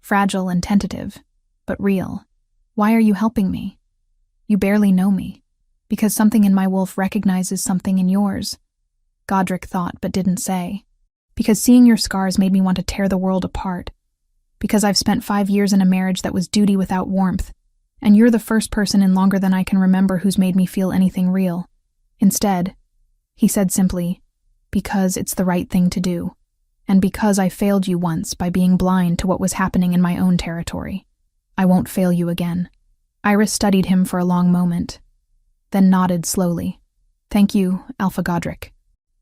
Fragile and tentative, but real. Why are you helping me? You barely know me. Because something in my wolf recognizes something in yours. Godric thought, but didn't say. Because seeing your scars made me want to tear the world apart. Because I've spent 5 years in a marriage that was duty without warmth. And you're the first person in longer than I can remember who's made me feel anything real. Instead, he said simply, because it's the right thing to do, and because I failed you once by being blind to what was happening in my own territory. I won't fail you again. Iris studied him for a long moment, then nodded slowly. Thank you, Alpha Godric.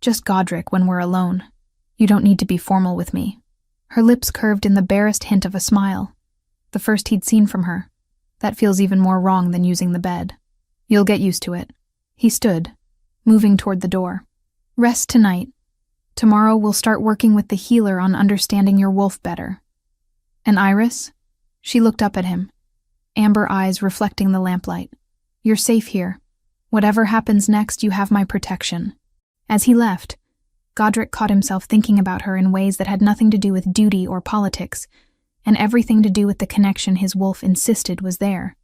Just Godric when we're alone. You don't need to be formal with me. Her lips curved in the barest hint of a smile, the first he'd seen from her. That feels even more wrong than using the bed. You'll get used to it. He stood, moving toward the door. Rest tonight. Tomorrow we'll start working with the healer on understanding your wolf better. And Iris? She looked up at him, amber eyes reflecting the lamplight. You're safe here. Whatever happens next, you have my protection. As he left, Godric caught himself thinking about her in ways that had nothing to do with duty or politics, and everything to do with the connection his wolf insisted was there.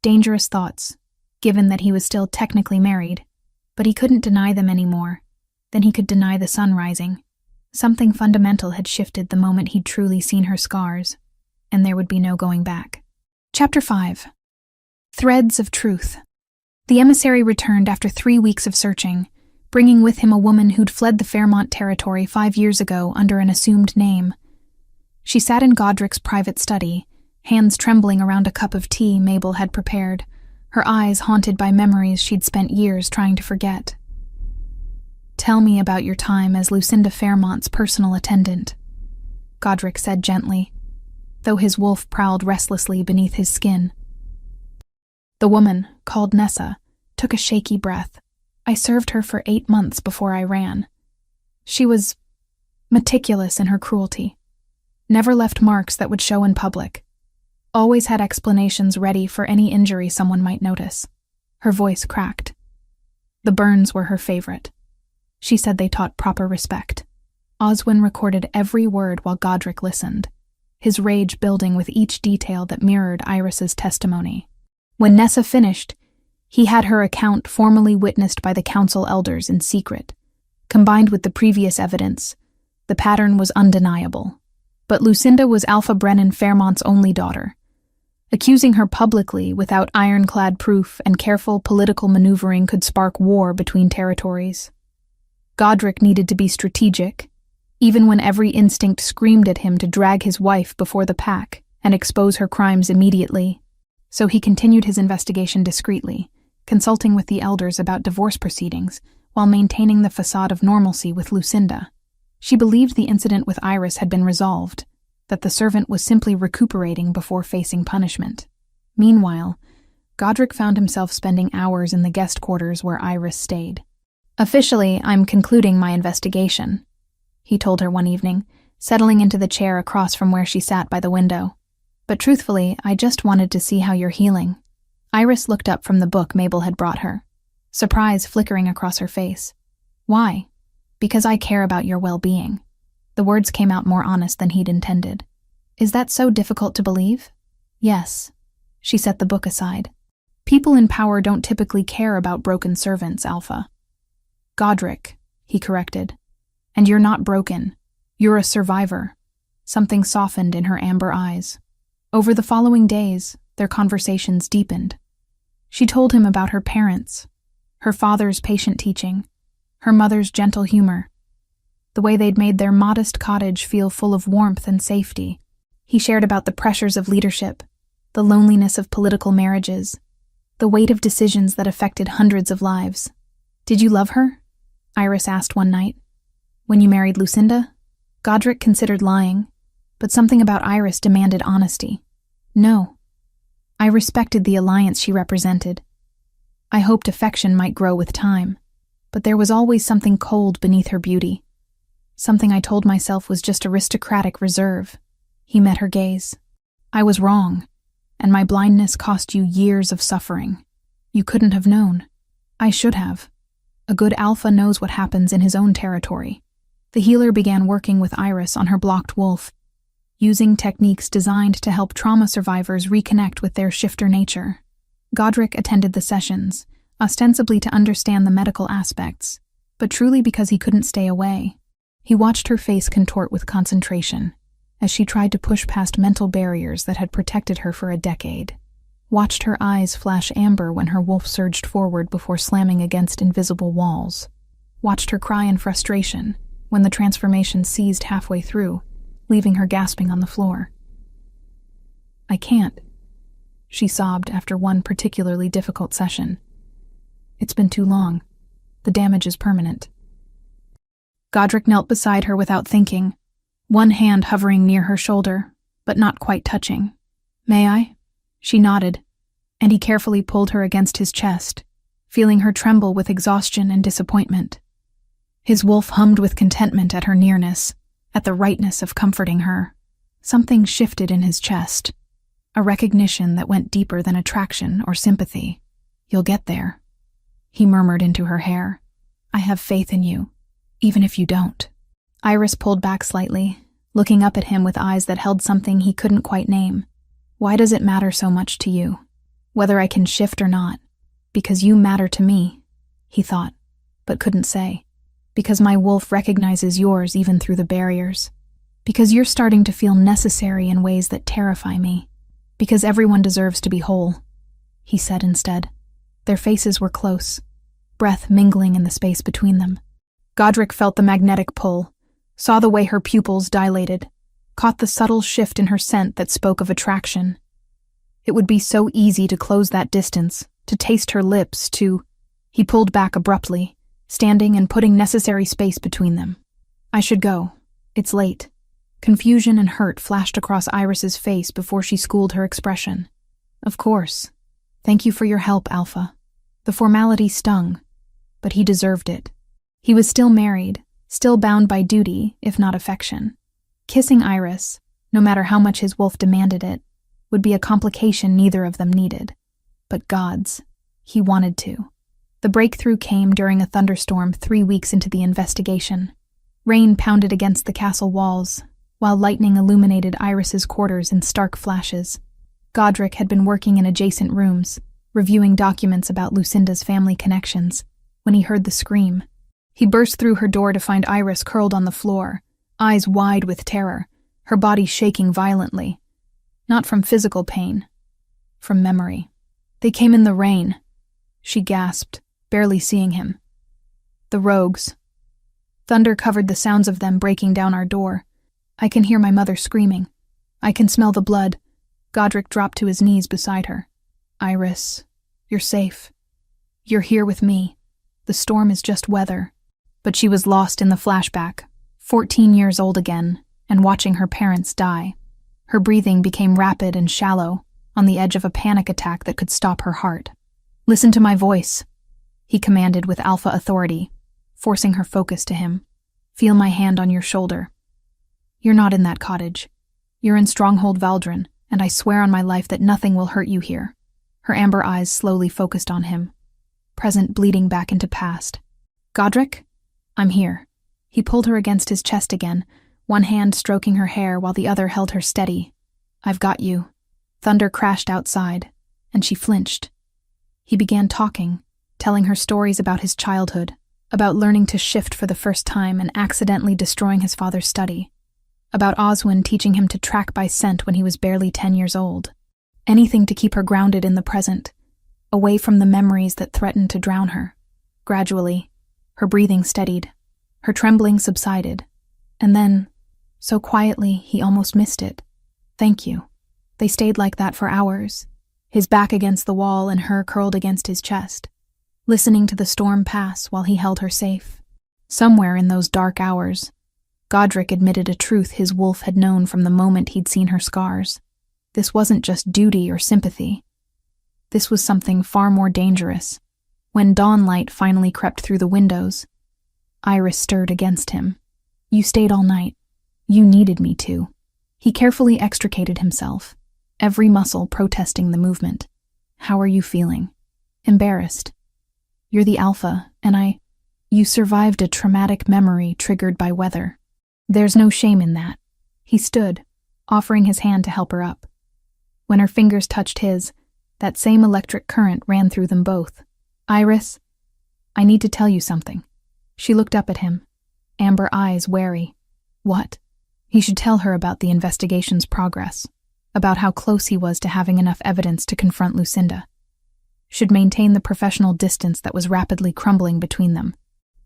Dangerous thoughts, given that he was still technically married, but he couldn't deny them anymore. Then he could deny the sun rising. Something fundamental had shifted the moment he'd truly seen her scars, and there would be no going back. Chapter 5. Threads of Truth. The emissary returned after 3 weeks of searching, bringing with him a woman who'd fled the Fairmont territory 5 years ago under an assumed name. She sat in Godric's private study, hands trembling around a cup of tea Mabel had prepared, her eyes haunted by memories she'd spent years trying to forget. Tell me about your time as Lucinda Fairmont's personal attendant, Godric said gently, though his wolf prowled restlessly beneath his skin. The woman, called Nessa, took a shaky breath. I served her for 8 months before I ran. She was meticulous in her cruelty. Never left marks that would show in public. Always had explanations ready for any injury someone might notice. Her voice cracked. The burns were her favorite. She said they taught proper respect. Oswin recorded every word while Godric listened, his rage building with each detail that mirrored Iris's testimony. When Nessa finished, he had her account formally witnessed by the council elders in secret. Combined with the previous evidence, the pattern was undeniable. But Lucinda was Alpha Brennan Fairmont's only daughter. Accusing her publicly without ironclad proof and careful political maneuvering could spark war between territories. Godric needed to be strategic, even when every instinct screamed at him to drag his wife before the pack and expose her crimes immediately. So he continued his investigation discreetly, consulting with the elders about divorce proceedings while maintaining the facade of normalcy with Lucinda. She believed the incident with Iris had been resolved, that the servant was simply recuperating before facing punishment. Meanwhile, Godric found himself spending hours in the guest quarters where Iris stayed. Officially, I'm concluding my investigation, he told her one evening, settling into the chair across from where she sat by the window. But truthfully, I just wanted to see how you're healing. Iris looked up from the book Mabel had brought her, surprise flickering across her face. Why? Because I care about your well-being. The words came out more honest than he'd intended. Is that so difficult to believe? Yes. She set the book aside. People in power don't typically care about broken servants, Alpha. Godric, he corrected. And you're not broken. You're a survivor. Something softened in her amber eyes. Over the following days, their conversations deepened. She told him about her parents, her father's patient teaching, her mother's gentle humor, the way they'd made their modest cottage feel full of warmth and safety. He shared about the pressures of leadership, the loneliness of political marriages, the weight of decisions that affected hundreds of lives. Did you love her? Iris asked one night. When you married Lucinda? Godric considered lying, but something about Iris demanded honesty. No. I respected the alliance she represented. I hoped affection might grow with time. But there was always something cold beneath her beauty. Something I told myself was just aristocratic reserve. He met her gaze. I was wrong, and my blindness cost you years of suffering. You couldn't have known. I should have. A good alpha knows what happens in his own territory. The healer began working with Iris on her blocked wolf, using techniques designed to help trauma survivors reconnect with their shifter nature. Godric attended the sessions, ostensibly to understand the medical aspects, but truly because he couldn't stay away. He watched her face contort with concentration, as she tried to push past mental barriers that had protected her for a decade. watched her eyes flash amber when her wolf surged forward before slamming against invisible walls, watched her cry in frustration when the transformation ceased halfway through, leaving her gasping on the floor. "I can't," she sobbed after one particularly difficult session. "It's been too long. The damage is permanent." Godric knelt beside her without thinking, one hand hovering near her shoulder, but not quite touching. "May I?" She nodded, and he carefully pulled her against his chest, feeling her tremble with exhaustion and disappointment. His wolf hummed with contentment at her nearness, at the rightness of comforting her. Something shifted in his chest, a recognition that went deeper than attraction or sympathy. "You'll get there," he murmured into her hair. "I have faith in you, even if you don't." Iris pulled back slightly, looking up at him with eyes that held something he couldn't quite name. "Why does it matter so much to you? Whether I can shift or not? Because you matter to me," he thought, but couldn't say. "Because my wolf recognizes yours even through the barriers. Because you're starting to feel necessary in ways that terrify me. Because everyone deserves to be whole," he said instead. Their faces were close, breath mingling in the space between them. Godric felt the magnetic pull, saw the way her pupils dilated, caught the subtle shift in her scent that spoke of attraction. It would be so easy to close that distance, to taste her lips, He pulled back abruptly, standing and putting necessary space between them. "I should go. It's late." Confusion and hurt flashed across Iris's face before she schooled her expression. "Of course. Thank you for your help, Alpha." The formality stung, but he deserved it. He was still married, still bound by duty, if not affection. Kissing Iris, no matter how much his wolf demanded it, would be a complication neither of them needed. But gods, he wanted to. The breakthrough came during a thunderstorm 3 weeks into the investigation. Rain pounded against the castle walls, while lightning illuminated Iris's quarters in stark flashes. Godric had been working in adjacent rooms, reviewing documents about Lucinda's family connections, when he heard the scream. He burst through her door to find Iris curled on the floor, eyes wide with terror, her body shaking violently. Not from physical pain, from memory. "They came in the rain," she gasped, barely seeing him. "The rogues." Thunder covered the sounds of them breaking down our door. I can hear my mother screaming. I can smell the blood. Godric dropped to his knees beside her. "Iris, you're safe. You're here with me. The storm is just weather." But she was lost in the flashback, 14 years old again, and watching her parents die. Her breathing became rapid and shallow, on the edge of a panic attack that could stop her heart. "Listen to my voice," he commanded with alpha authority, forcing her focus to him. "Feel my hand on your shoulder. You're not in that cottage. You're in Stronghold Valdrin, and I swear on my life that nothing will hurt you here." Her amber eyes slowly focused on him, present bleeding back into past. "Godric? I'm here." He pulled her against his chest again, one hand stroking her hair while the other held her steady. "I've got you." Thunder crashed outside, and she flinched. He began talking, telling her stories about his childhood, about learning to shift for the first time and accidentally destroying his father's study, about Oswin teaching him to track by scent when he was barely 10 years old. Anything to keep her grounded in the present, away from the memories that threatened to drown her. Gradually, her breathing steadied, her trembling subsided, and then, so quietly he almost missed it, "Thank you." They stayed like that for hours, his back against the wall and her curled against his chest, listening to the storm pass while he held her safe. Somewhere in those dark hours, Godric admitted a truth his wolf had known from the moment he'd seen her scars. This wasn't just duty or sympathy. This was something far more dangerous. When dawnlight finally crept through the windows, Iris stirred against him. "You stayed all night. You needed me to." He carefully extricated himself, every muscle protesting the movement. "How are you feeling?" "Embarrassed. You're the alpha, and You survived a traumatic memory triggered by weather. There's no shame in that." He stood, offering his hand to help her up. When her fingers touched his, that same electric current ran through them both. "Iris, I need to tell you something." She looked up at him, amber eyes wary. "What?" He should tell her about the investigation's progress, about how close he was to having enough evidence to confront Lucinda. Should maintain the professional distance that was rapidly crumbling between them.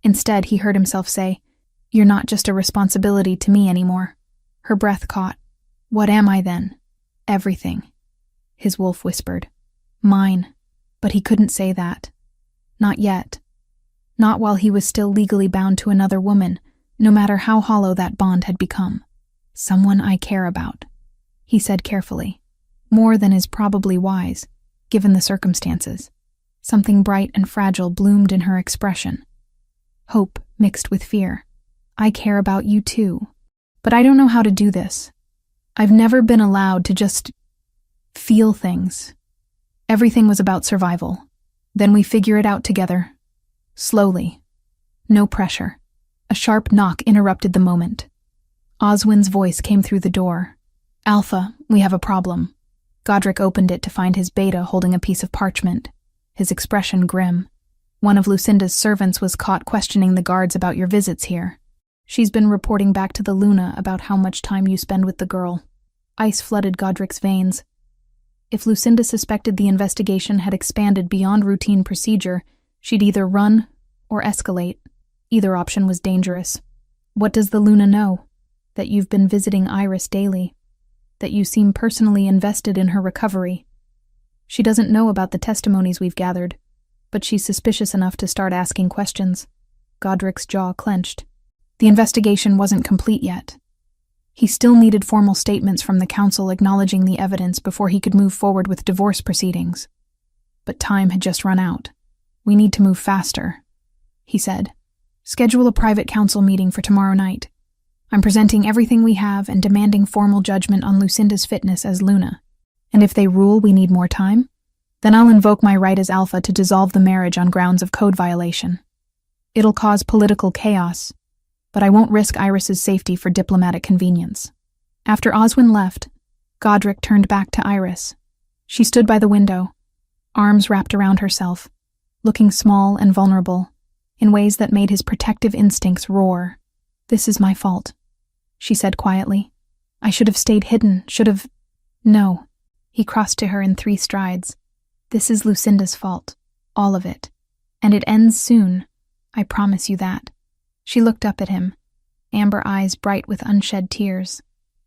Instead, he heard himself say, "You're not just a responsibility to me anymore." Her breath caught. "What am I then?" "Everything," his wolf whispered. "Mine." But he couldn't say that. Not yet. Not while he was still legally bound to another woman, no matter how hollow that bond had become. "Someone I care about," he said carefully. More than is probably wise, given the circumstances. Something bright and fragile bloomed in her expression. Hope mixed with fear. "I care about you too. But I don't know how to do this. I've never been allowed to just feel things. Everything was about survival. Then we figure it out together. Slowly. No pressure." A sharp knock interrupted the moment. Oswin's voice came through the door. "Alpha, we have a problem." Godric opened it to find his beta holding a piece of parchment, his expression grim. "One of Lucinda's servants was caught questioning the guards about your visits here. She's been reporting back to the Luna about how much time you spend with the girl." Ice flooded Godric's veins. If Lucinda suspected the investigation had expanded beyond routine procedure, she'd either run or escalate. Either option was dangerous. "What does the Luna know?" "That you've been visiting Iris daily. That you seem personally invested in her recovery. She doesn't know about the testimonies we've gathered, but she's suspicious enough to start asking questions." Godric's jaw clenched. The investigation wasn't complete yet. He still needed formal statements from the council acknowledging the evidence before he could move forward with divorce proceedings. But time had just run out. "We need to move faster," he said. "Schedule a private council meeting for tomorrow night. I'm presenting everything we have and demanding formal judgment on Lucinda's fitness as Luna. And if they rule we need more time, then I'll invoke my right as Alpha to dissolve the marriage on grounds of code violation. It'll cause political chaos, but I won't risk Iris's safety for diplomatic convenience." After Oswin left, Godric turned back to Iris. She stood by the window, arms wrapped around herself, looking small and vulnerable, in ways that made his protective instincts roar. "This is my fault," she said quietly. "I should have stayed hidden, should have—" "No." He crossed to her in 3 strides. "This is Lucinda's fault. All of it. And it ends soon. I promise you that." She looked up at him, amber eyes bright with unshed tears.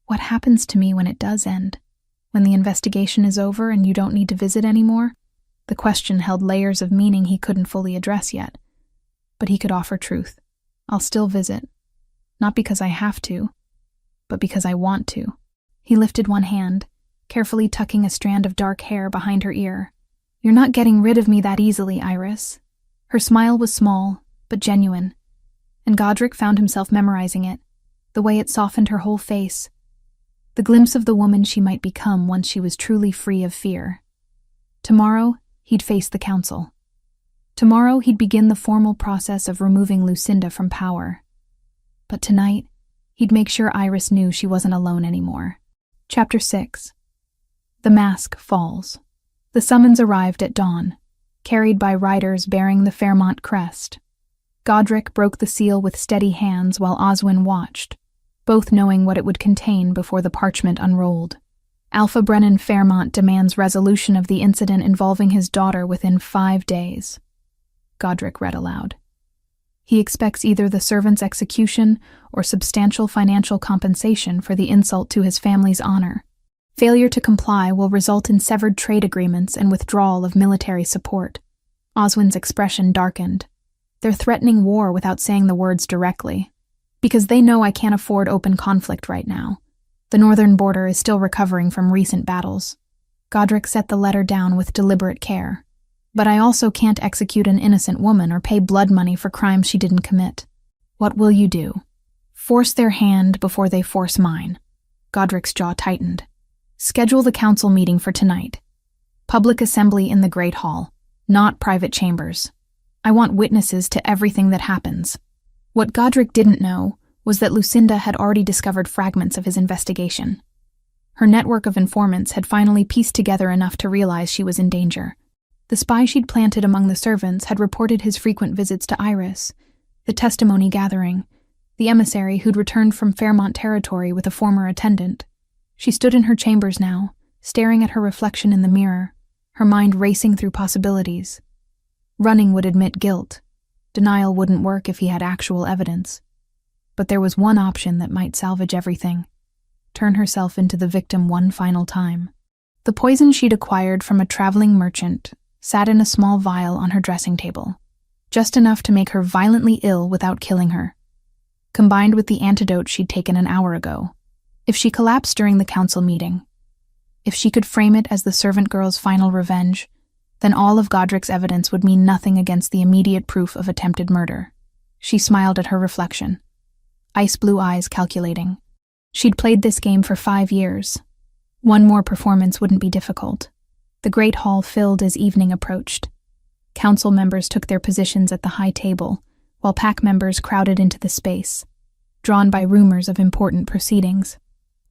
"What happens to me when it does end? When the investigation is over and you don't need to visit anymore?" The question held layers of meaning he couldn't fully address yet. But he could offer truth. "I'll still visit. Not because I have to, but because I want to." He lifted one hand, carefully tucking a strand of dark hair behind her ear. "You're not getting rid of me that easily, Iris." Her smile was small, but genuine, and Godric found himself memorizing it, the way it softened her whole face, the glimpse of the woman she might become once she was truly free of fear. Tomorrow, he'd face the council. Tomorrow, he'd begin the formal process of removing Lucinda from power. But tonight, he'd make sure Iris knew she wasn't alone anymore. Chapter 6. The mask falls. The summons arrived at dawn, carried by riders bearing the Fairmont crest. Godric broke the seal with steady hands while Oswin watched, both knowing what it would contain before the parchment unrolled. Alpha Brennan Fairmont demands resolution of the incident involving his daughter within 5 days. Godric read aloud. He expects either the servant's execution or substantial financial compensation for the insult to his family's honor. Failure to comply will result in severed trade agreements and withdrawal of military support. Oswin's expression darkened. They're threatening war without saying the words directly. Because they know I can't afford open conflict right now. The northern border is still recovering from recent battles. Godric set the letter down with deliberate care. But I also can't execute an innocent woman or pay blood money for crimes she didn't commit. What will you do? Force their hand before they force mine. Godric's jaw tightened. Schedule the council meeting for tonight. Public assembly in the Great Hall, not private chambers. I want witnesses to everything that happens. What Godric didn't know was that Lucinda had already discovered fragments of his investigation. Her network of informants had finally pieced together enough to realize she was in danger. The spy she'd planted among the servants had reported his frequent visits to Iris, the testimony gathering, the emissary who'd returned from Fairmont territory with a former attendant. She stood in her chambers now, staring at her reflection in the mirror, her mind racing through possibilities. Running would admit guilt. Denial wouldn't work if he had actual evidence. But there was one option that might salvage everything: turn herself into the victim one final time. The poison she'd acquired from a traveling merchant sat in a small vial on her dressing table, just enough to make her violently ill without killing her, combined with the antidote she'd taken an hour ago. If she collapsed during the council meeting, if she could frame it as the servant girl's final revenge, then all of Godric's evidence would mean nothing against the immediate proof of attempted murder. She smiled at her reflection, ice-blue eyes calculating. She'd played this game for 5 years. One more performance wouldn't be difficult. The great hall filled as evening approached. Council members took their positions at the high table, while pack members crowded into the space, drawn by rumors of important proceedings.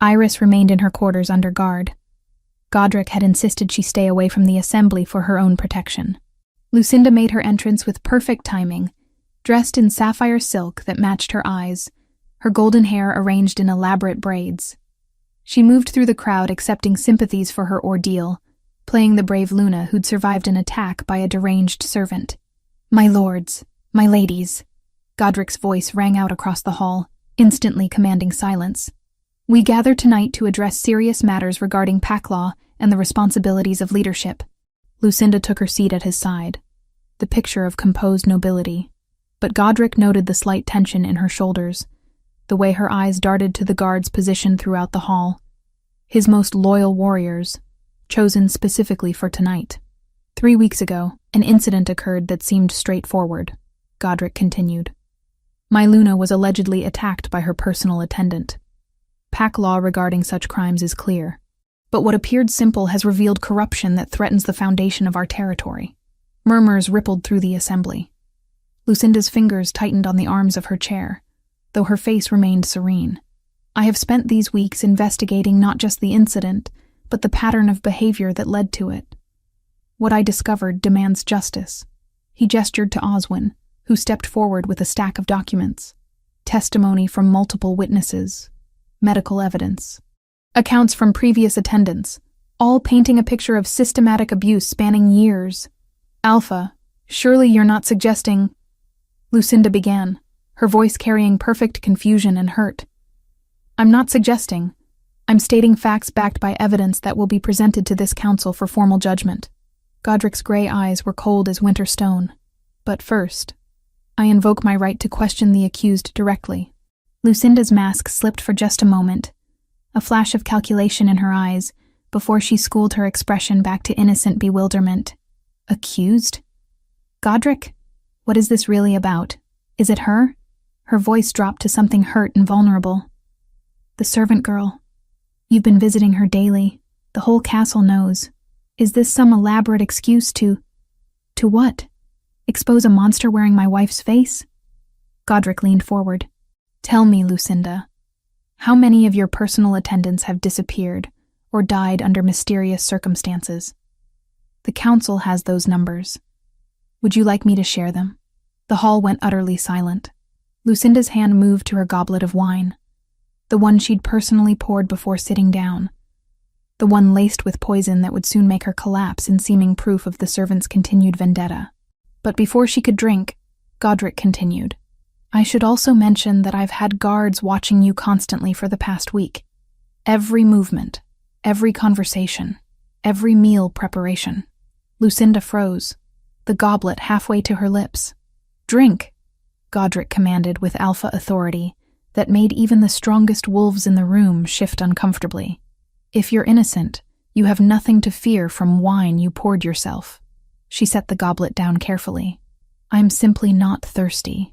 Iris remained in her quarters under guard. Godric had insisted she stay away from the assembly for her own protection. Lucinda made her entrance with perfect timing, dressed in sapphire silk that matched her eyes, her golden hair arranged in elaborate braids. She moved through the crowd accepting sympathies for her ordeal, playing the brave Luna who'd survived an attack by a deranged servant. "My lords, my ladies," Godric's voice rang out across the hall, instantly commanding silence. "We gather tonight to address serious matters regarding pack law and the responsibilities of leadership." Lucinda took her seat at his side, the picture of composed nobility. But Godric noted the slight tension in her shoulders, the way her eyes darted to the guards positioned throughout the hall, his most loyal warriors, chosen specifically for tonight. 3 weeks ago, an incident occurred that seemed straightforward, Godric continued. My Luna was allegedly attacked by her personal attendant. Pack law regarding such crimes is clear, but what appeared simple has revealed corruption that threatens the foundation of our territory. Murmurs rippled through the assembly. Lucinda's fingers tightened on the arms of her chair, though her face remained serene. I have spent these weeks investigating not just the incident, but the pattern of behavior that led to it. What I discovered demands justice. He gestured to Oswin, who stepped forward with a stack of documents. Testimony from multiple witnesses. Medical evidence. Accounts from previous attendants, all painting a picture of systematic abuse spanning years. Alpha, surely you're not suggesting... Lucinda began, her voice carrying perfect confusion and hurt. I'm not suggesting. I'm stating facts backed by evidence that will be presented to this council for formal judgment. Godric's gray eyes were cold as winter stone. But first, I invoke my right to question the accused directly. Lucinda's mask slipped for just a moment, a flash of calculation in her eyes, before she schooled her expression back to innocent bewilderment. Accused? Godric? What is this really about? Is it her? Her voice dropped to something hurt and vulnerable. The servant girl. You've been visiting her daily. The whole castle knows. Is this some elaborate excuse to... To what? Expose a monster wearing my wife's face? Godric leaned forward. Tell me, Lucinda, how many of your personal attendants have disappeared or died under mysterious circumstances? The council has those numbers. Would you like me to share them? The hall went utterly silent. Lucinda's hand moved to her goblet of wine, the one she'd personally poured before sitting down, the one laced with poison that would soon make her collapse in seeming proof of the servant's continued vendetta. But before she could drink, Godric continued. I should also mention that I've had guards watching you constantly for the past week. Every movement, every conversation, every meal preparation. Lucinda froze, the goblet halfway to her lips. Drink, Godric commanded with alpha authority that made even the strongest wolves in the room shift uncomfortably. If you're innocent, you have nothing to fear from wine you poured yourself. She set the goblet down carefully. I'm simply not thirsty.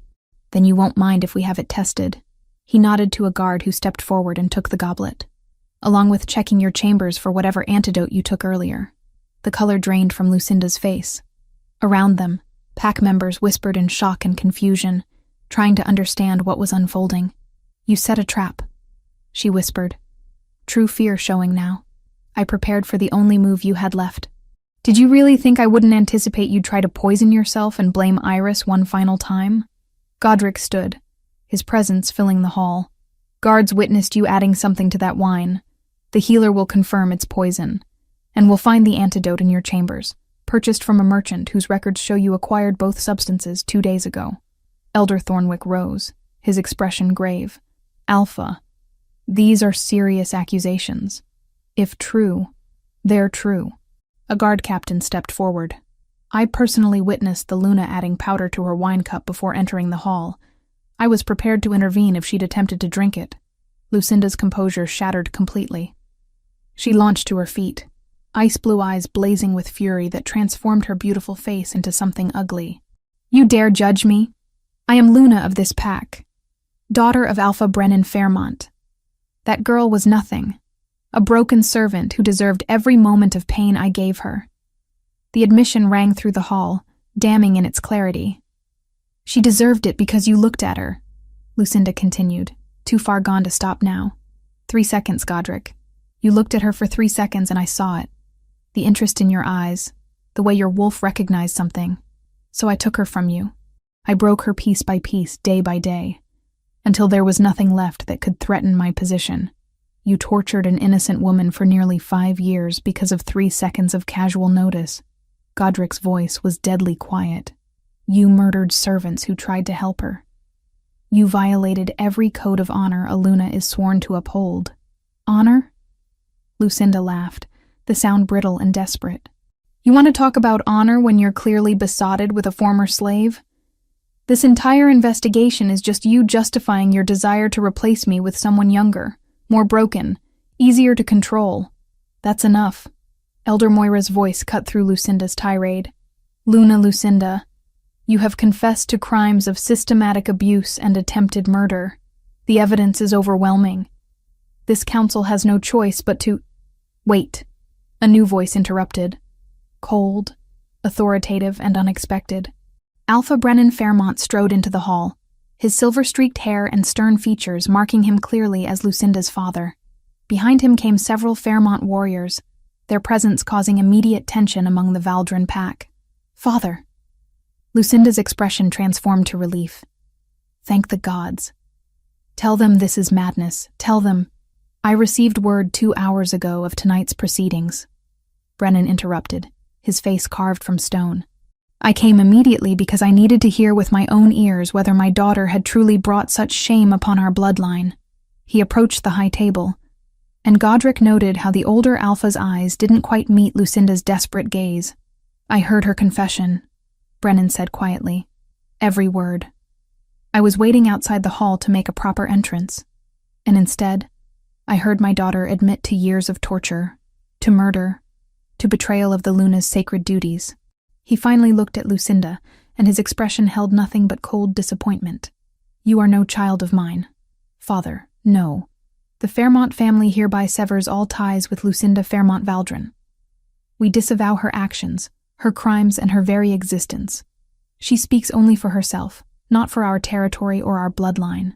Then you won't mind if we have it tested. He nodded to a guard who stepped forward and took the goblet, along with checking your chambers for whatever antidote you took earlier. The color drained from Lucinda's face. Around them, pack members whispered in shock and confusion, trying to understand what was unfolding. You set a trap, she whispered, true fear showing now. I prepared for the only move you had left. Did you really think I wouldn't anticipate you'd try to poison yourself and blame Iris one final time? Godric stood, his presence filling the hall. Guards witnessed you adding something to that wine, The healer will confirm it's poison, and will find the antidote in your chambers, purchased from a merchant whose records show you acquired both substances 2 days ago." Elder Thornwick rose, his expression grave. "Alpha, these are serious accusations. If true, they're true." A guard captain stepped forward. "I personally witnessed the Luna adding powder to her wine cup before entering the hall. I was prepared to intervene if she'd attempted to drink it." Lucinda's composure shattered completely. She launched to her feet, ice-blue eyes blazing with fury that transformed her beautiful face into something ugly. "You dare judge me? I am Luna of this pack, daughter of Alpha Brennan Fairmont. That girl was nothing, a broken servant who deserved every moment of pain I gave her." The admission rang through the hall, damning in its clarity. "She deserved it because you looked at her," Lucinda continued, too far gone to stop now. 3 seconds, Godric. You looked at her for 3 seconds and I saw it. The interest in your eyes, the way your wolf recognized something. So I took her from you. I broke her piece by piece, day by day, until there was nothing left that could threaten my position. You tortured an innocent woman for nearly 5 years because of 3 seconds of casual notice. Godric's voice was deadly quiet. You murdered servants who tried to help her. You violated every code of honor a Luna is sworn to uphold. Honor? Lucinda laughed, the sound brittle and desperate. You want to talk about honor when you're clearly besotted with a former slave? This entire investigation is just you justifying your desire to replace me with someone younger, more broken, easier to control. That's enough. Elder Moira's voice cut through Lucinda's tirade. Lucinda, you have confessed to crimes of systematic abuse and attempted murder. The evidence is overwhelming. This council has no choice but to— Wait, a new voice interrupted. Cold, authoritative, and unexpected. Alpha Brennan Fairmont strode into the hall, his silver-streaked hair and stern features marking him clearly as Lucinda's father. Behind him came several Fairmont warriors, their presence causing immediate tension among the Valdrin pack. Father. Lucinda's expression transformed to relief. Thank the gods. Tell them this is madness. Tell them. I received word 2 hours ago of tonight's proceedings. Brennan interrupted, his face carved from stone. I came immediately because I needed to hear with my own ears whether my daughter had truly brought such shame upon our bloodline. He approached the high table, and Godric noted how the older Alpha's eyes didn't quite meet Lucinda's desperate gaze. I heard her confession, Brennan said quietly. Every word. I was waiting outside the hall to make a proper entrance, and instead, I heard my daughter admit to years of torture, to murder, to betrayal of the Luna's sacred duties. He finally looked at Lucinda, and his expression held nothing but cold disappointment. You are no child of mine. Father, no. The Fairmont family hereby severs all ties with Lucinda Fairmont Valdrin. We disavow her actions, her crimes, and her very existence. She speaks only for herself, not for our territory or our bloodline.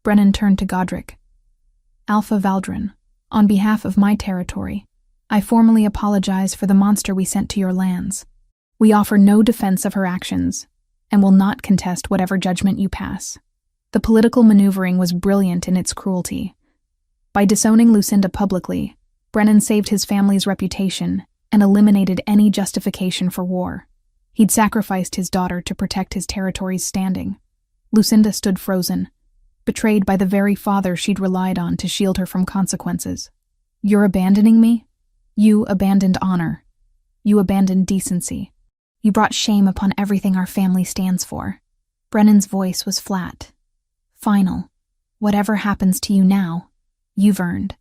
Brennan turned to Godric. Alpha Valdrin, on behalf of my territory, I formally apologize for the monster we sent to your lands. We offer no defense of her actions, and will not contest whatever judgment you pass. The political maneuvering was brilliant in its cruelty. By disowning Lucinda publicly, Brennan saved his family's reputation and eliminated any justification for war. He'd sacrificed his daughter to protect his territory's standing. Lucinda stood frozen, betrayed by the very father she'd relied on to shield her from consequences. You're abandoning me? You abandoned honor. You abandoned decency. You brought shame upon everything our family stands for. Brennan's voice was flat. Final. Whatever happens to you now, you've earned.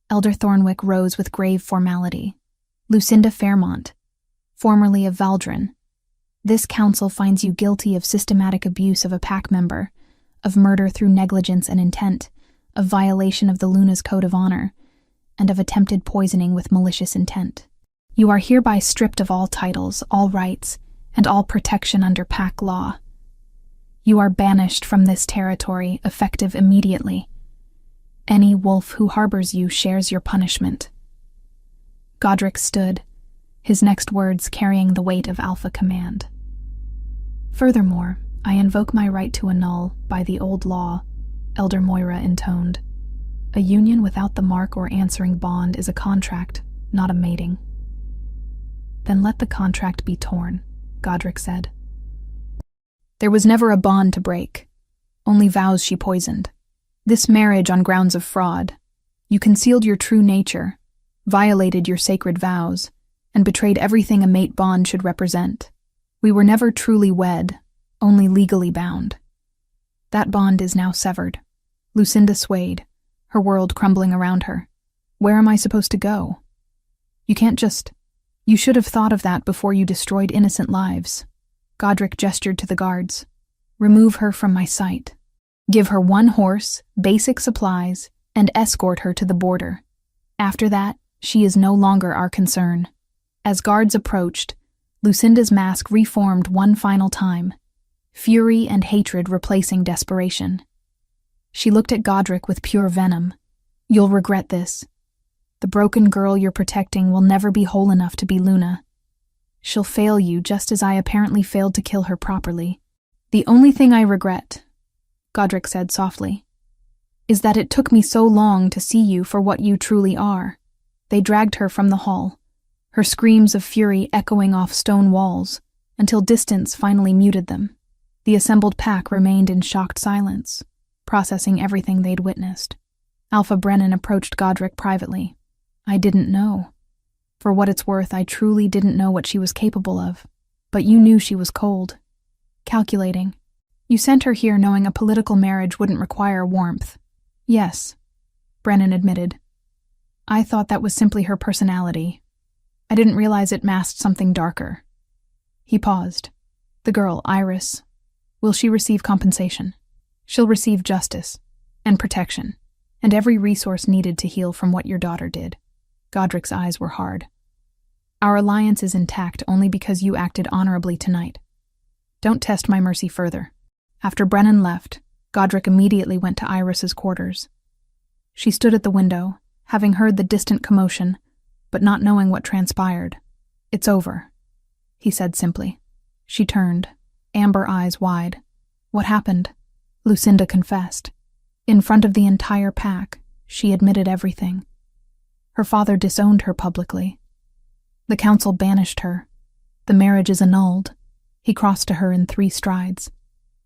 Elder Thornwick rose with grave formality. Lucinda Fairmont, formerly of Valdrin, this council finds you guilty of systematic abuse of a pack member, of murder through negligence and intent, of violation of the Luna's code of honor, and of attempted poisoning with malicious intent. You are hereby stripped of all titles, all rights, and all protection under pack law. You are banished from this territory, effective immediately. Any wolf who harbors you shares your punishment. Godric stood, his next words carrying the weight of Alpha command. Furthermore, I invoke my right to annul, by the old law, Elder Moira intoned. A union without the mark or answering bond is a contract, not a mating. Then let the contract be torn, Godric said. There was never a bond to break, only vows she poisoned. This marriage on grounds of fraud. You concealed your true nature, violated your sacred vows, and betrayed everything a mate bond should represent. We were never truly wed, only legally bound. That bond is now severed. Lucinda swayed, her world crumbling around her. Where am I supposed to go? You can't just... You should have thought of that before you destroyed innocent lives. Godric gestured to the guards. Remove her from my sight. Give her 1 horse, basic supplies, and escort her to the border. After that, she is no longer our concern. As guards approached, Lucinda's mask reformed one final time, fury and hatred replacing desperation. She looked at Godric with pure venom. You'll regret this. The broken girl you're protecting will never be whole enough to be Luna. She'll fail you just as I apparently failed to kill her properly. The only thing I regret, Godric said softly, is that it took me so long to see you for what you truly are. They dragged her from the hall, her screams of fury echoing off stone walls, until distance finally muted them. The assembled pack remained in shocked silence, processing everything they'd witnessed. Alpha Brennan approached Godric privately. I didn't know. For what it's worth, I truly didn't know what she was capable of. But you knew she was cold. Calculating. You sent her here knowing a political marriage wouldn't require warmth. Yes, Brennan admitted. I thought that was simply her personality. I didn't realize it masked something darker. He paused. The girl, Iris, will she receive compensation? She'll receive justice and protection, and every resource needed to heal from what your daughter did. Godric's eyes were hard. Our alliance is intact only because you acted honorably tonight. Don't test my mercy further. After Brennan left, Godric immediately went to Iris's quarters. She stood at the window, having heard the distant commotion, but not knowing what transpired. It's over, he said simply. She turned, amber eyes wide. What happened? Lucinda confessed. In front of the entire pack, she admitted everything. Her father disowned her publicly. The council banished her. The marriage is annulled. He crossed to her in 3 strides.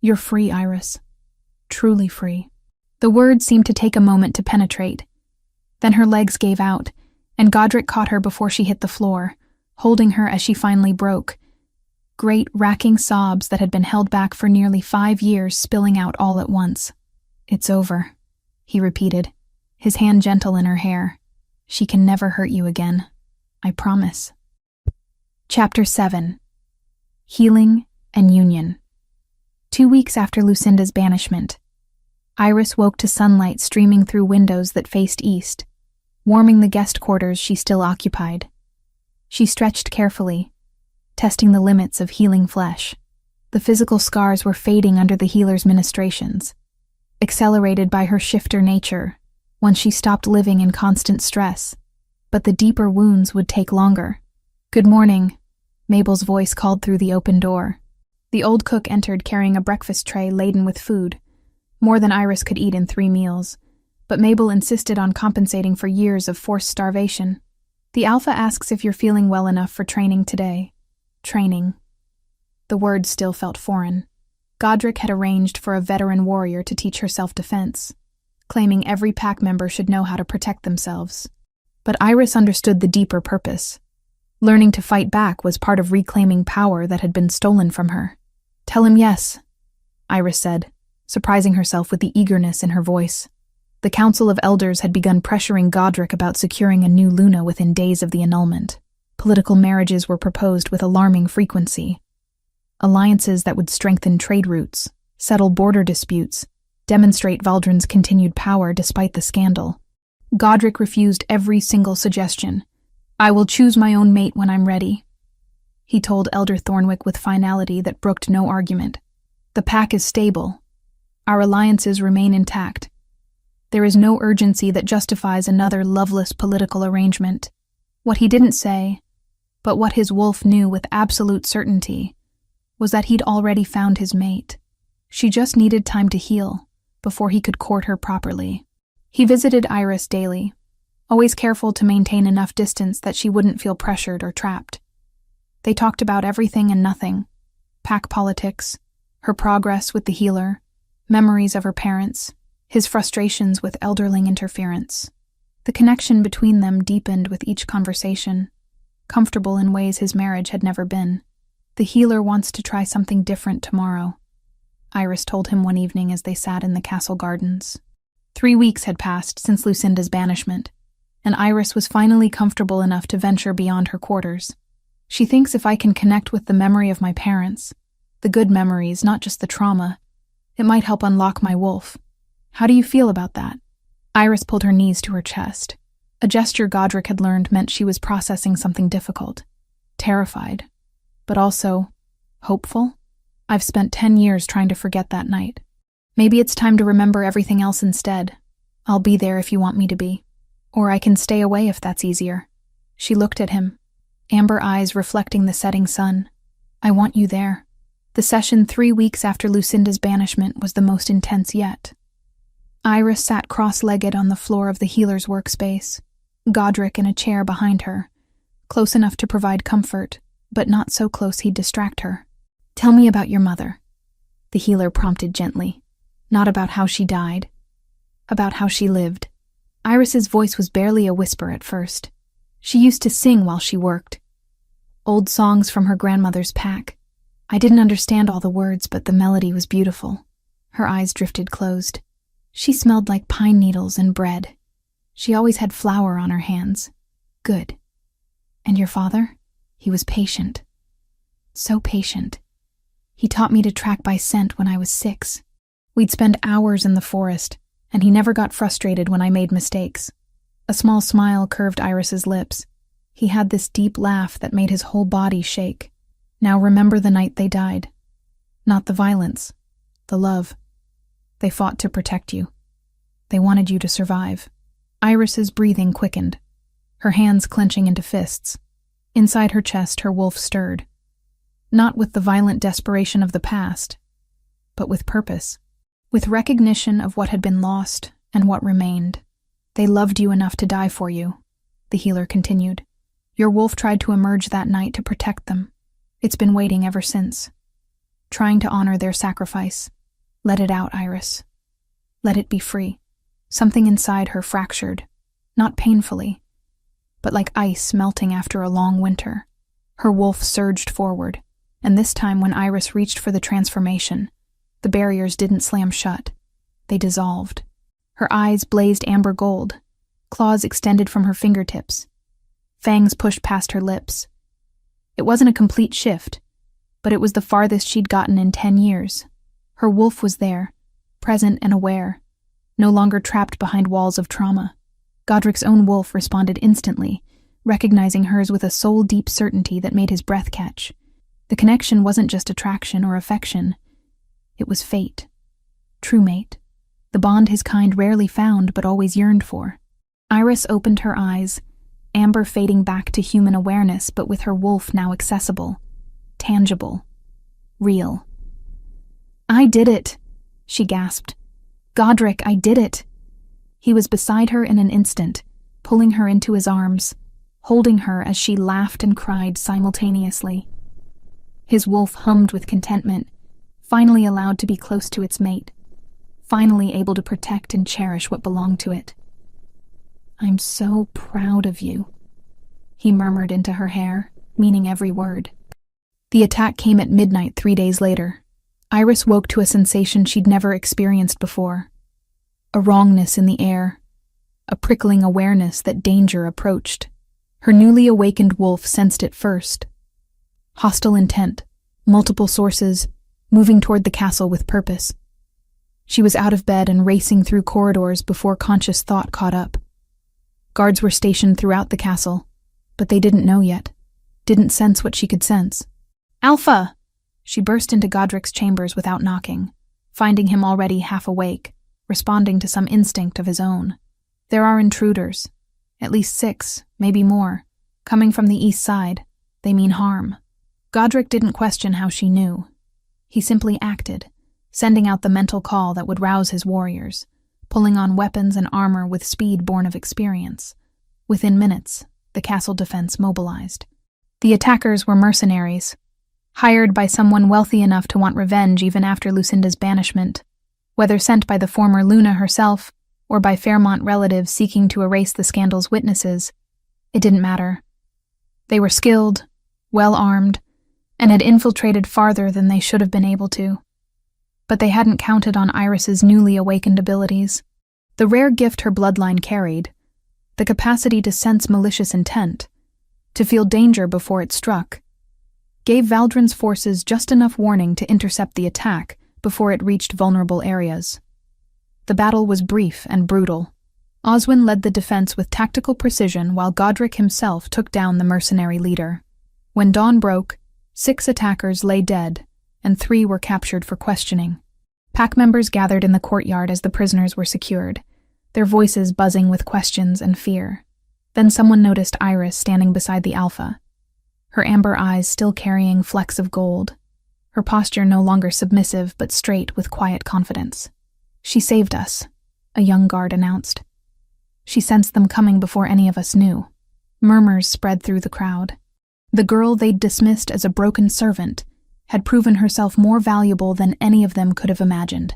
You're free, Iris. Truly free. The words seemed to take a moment to penetrate. Then her legs gave out, and Godric caught her before she hit the floor, holding her as she finally broke. Great, racking sobs that had been held back for nearly 5 years spilling out all at once. It's over, he repeated, his hand gentle in her hair. She can never hurt you again. I promise. Chapter 7. Healing and Union. 2 weeks after Lucinda's banishment, Iris woke to sunlight streaming through windows that faced east, warming the guest quarters she still occupied. She stretched carefully, testing the limits of healing flesh. The physical scars were fading under the healer's ministrations, accelerated by her shifter nature once she stopped living in constant stress. But the deeper wounds would take longer. Good morning, Mabel's voice called through the open door. The old cook entered carrying a breakfast tray laden with food, more than Iris could eat in 3 meals, but Mabel insisted on compensating for years of forced starvation. The Alpha asks if you're feeling well enough for training today. Training. The word still felt foreign. Godric had arranged for a veteran warrior to teach her self-defense, claiming every pack member should know how to protect themselves. But Iris understood the deeper purpose. Learning to fight back was part of reclaiming power that had been stolen from her. Tell him yes, Iris said, surprising herself with the eagerness in her voice. The Council of Elders had begun pressuring Godric about securing a new Luna within days of the annulment. Political marriages were proposed with alarming frequency. Alliances that would strengthen trade routes, settle border disputes, demonstrate Valdrin's continued power despite the scandal. Godric refused every single suggestion. I will choose my own mate when I'm ready, he told Elder Thornwick with finality that brooked no argument. The pack is stable. Our alliances remain intact. There is no urgency that justifies another loveless political arrangement. What he didn't say, but what his wolf knew with absolute certainty, was that he'd already found his mate. She just needed time to heal before he could court her properly. He visited Iris daily, always careful to maintain enough distance that she wouldn't feel pressured or trapped. They talked about everything and nothing: pack politics, her progress with the healer, memories of her parents, his frustrations with elderling interference. The connection between them deepened with each conversation, comfortable in ways his marriage had never been. The healer wants to try something different tomorrow, Iris told him one evening as they sat in the castle gardens. 3 weeks had passed since Lucinda's banishment, and Iris was finally comfortable enough to venture beyond her quarters. She thinks if I can connect with the memory of my parents, the good memories, not just the trauma, it might help unlock my wolf. How do you feel about that? Iris pulled her knees to her chest. A gesture Godric had learned meant she was processing something difficult. Terrified, but also hopeful. I've spent 10 years trying to forget that night. Maybe it's time to remember everything else instead. I'll be there if you want me to be. Or I can stay away if that's easier. She looked at him, amber eyes reflecting the setting sun. I want you there. The session 3 weeks after Lucinda's banishment was the most intense yet. Iris sat cross-legged on the floor of the healer's workspace, Godric in a chair behind her, close enough to provide comfort, but not so close he'd distract her. Tell me about your mother, the healer prompted gently. Not about how she died, about how she lived. Iris's voice was barely a whisper at first. She used to sing while she worked. Old songs from her grandmother's pack. I didn't understand all the words, but the melody was beautiful. Her eyes drifted closed. She smelled like pine needles and bread. She always had flour on her hands. Good. And your father? He was patient. So patient. He taught me to track by scent when I was 6. We'd spend hours in the forest, and he never got frustrated when I made mistakes. A small smile curved Iris's lips. He had this deep laugh that made his whole body shake. Now remember the night they died. Not the violence, the love. They fought to protect you. They wanted you to survive. Iris's breathing quickened, her hands clenching into fists. Inside her chest, her wolf stirred. Not with the violent desperation of the past, but with purpose. With recognition of what had been lost and what remained. They loved you enough to die for you, the healer continued. Your wolf tried to emerge that night to protect them. It's been waiting ever since, trying to honor their sacrifice. Let it out, Iris. Let it be free. Something inside her fractured, not painfully, but like ice melting after a long winter. Her wolf surged forward, and this time when Iris reached for the transformation, the barriers didn't slam shut. They dissolved. Her eyes blazed amber gold, claws extended from her fingertips. Fangs pushed past her lips. It wasn't a complete shift, but it was the farthest she'd gotten in 10 years. Her wolf was there, present and aware, no longer trapped behind walls of trauma. Godric's own wolf responded instantly, recognizing hers with a soul-deep certainty that made his breath catch. The connection wasn't just attraction or affection. It was fate. True mate. The bond his kind rarely found but always yearned for. Iris opened her eyes, amber fading back to human awareness, but with her wolf now accessible, tangible, real. I did it, she gasped. Godric, I did it. He was beside her in an instant, pulling her into his arms, holding her as she laughed and cried simultaneously. His wolf hummed with contentment, finally allowed to be close to its mate, finally able to protect and cherish what belonged to it. I'm so proud of you, he murmured into her hair, meaning every word. The attack came at midnight 3 days later. Iris woke to a sensation she'd never experienced before. A wrongness in the air, a prickling awareness that danger approached. Her newly awakened wolf sensed it first. Hostile intent, multiple sources, moving toward the castle with purpose. She was out of bed and racing through corridors before conscious thought caught up. Guards were stationed throughout the castle, but they didn't know yet, didn't sense what she could sense. Alpha! She burst into Godric's chambers without knocking, finding him already half awake, responding to some instinct of his own. There are intruders, at least 6, maybe more, coming from the east side. They mean harm. Godric didn't question how she knew. He simply acted, sending out the mental call that would rouse his warriors, pulling on weapons and armor with speed born of experience. Within minutes, the castle defense mobilized. The attackers were mercenaries, hired by someone wealthy enough to want revenge even after Lucinda's banishment, whether sent by the former Luna herself or by Fairmont relatives seeking to erase the scandal's witnesses. It didn't matter. They were skilled, well-armed, and had infiltrated farther than they should have been able to. But they hadn't counted on Iris's newly awakened abilities. The rare gift her bloodline carried, the capacity to sense malicious intent, to feel danger before it struck, gave Valdrin's forces just enough warning to intercept the attack before it reached vulnerable areas. The battle was brief and brutal. Oswin led the defense with tactical precision while Godric himself took down the mercenary leader. When dawn broke, 6 attackers lay dead, and 3 were captured for questioning. Pack members gathered in the courtyard as the prisoners were secured, their voices buzzing with questions and fear. Then someone noticed Iris standing beside the Alpha, her amber eyes still carrying flecks of gold, her posture no longer submissive but straight with quiet confidence. "She saved us," a young guard announced. "She sensed them coming before any of us knew." Murmurs spread through the crowd. The girl they'd dismissed as a broken servant had proven herself more valuable than any of them could have imagined.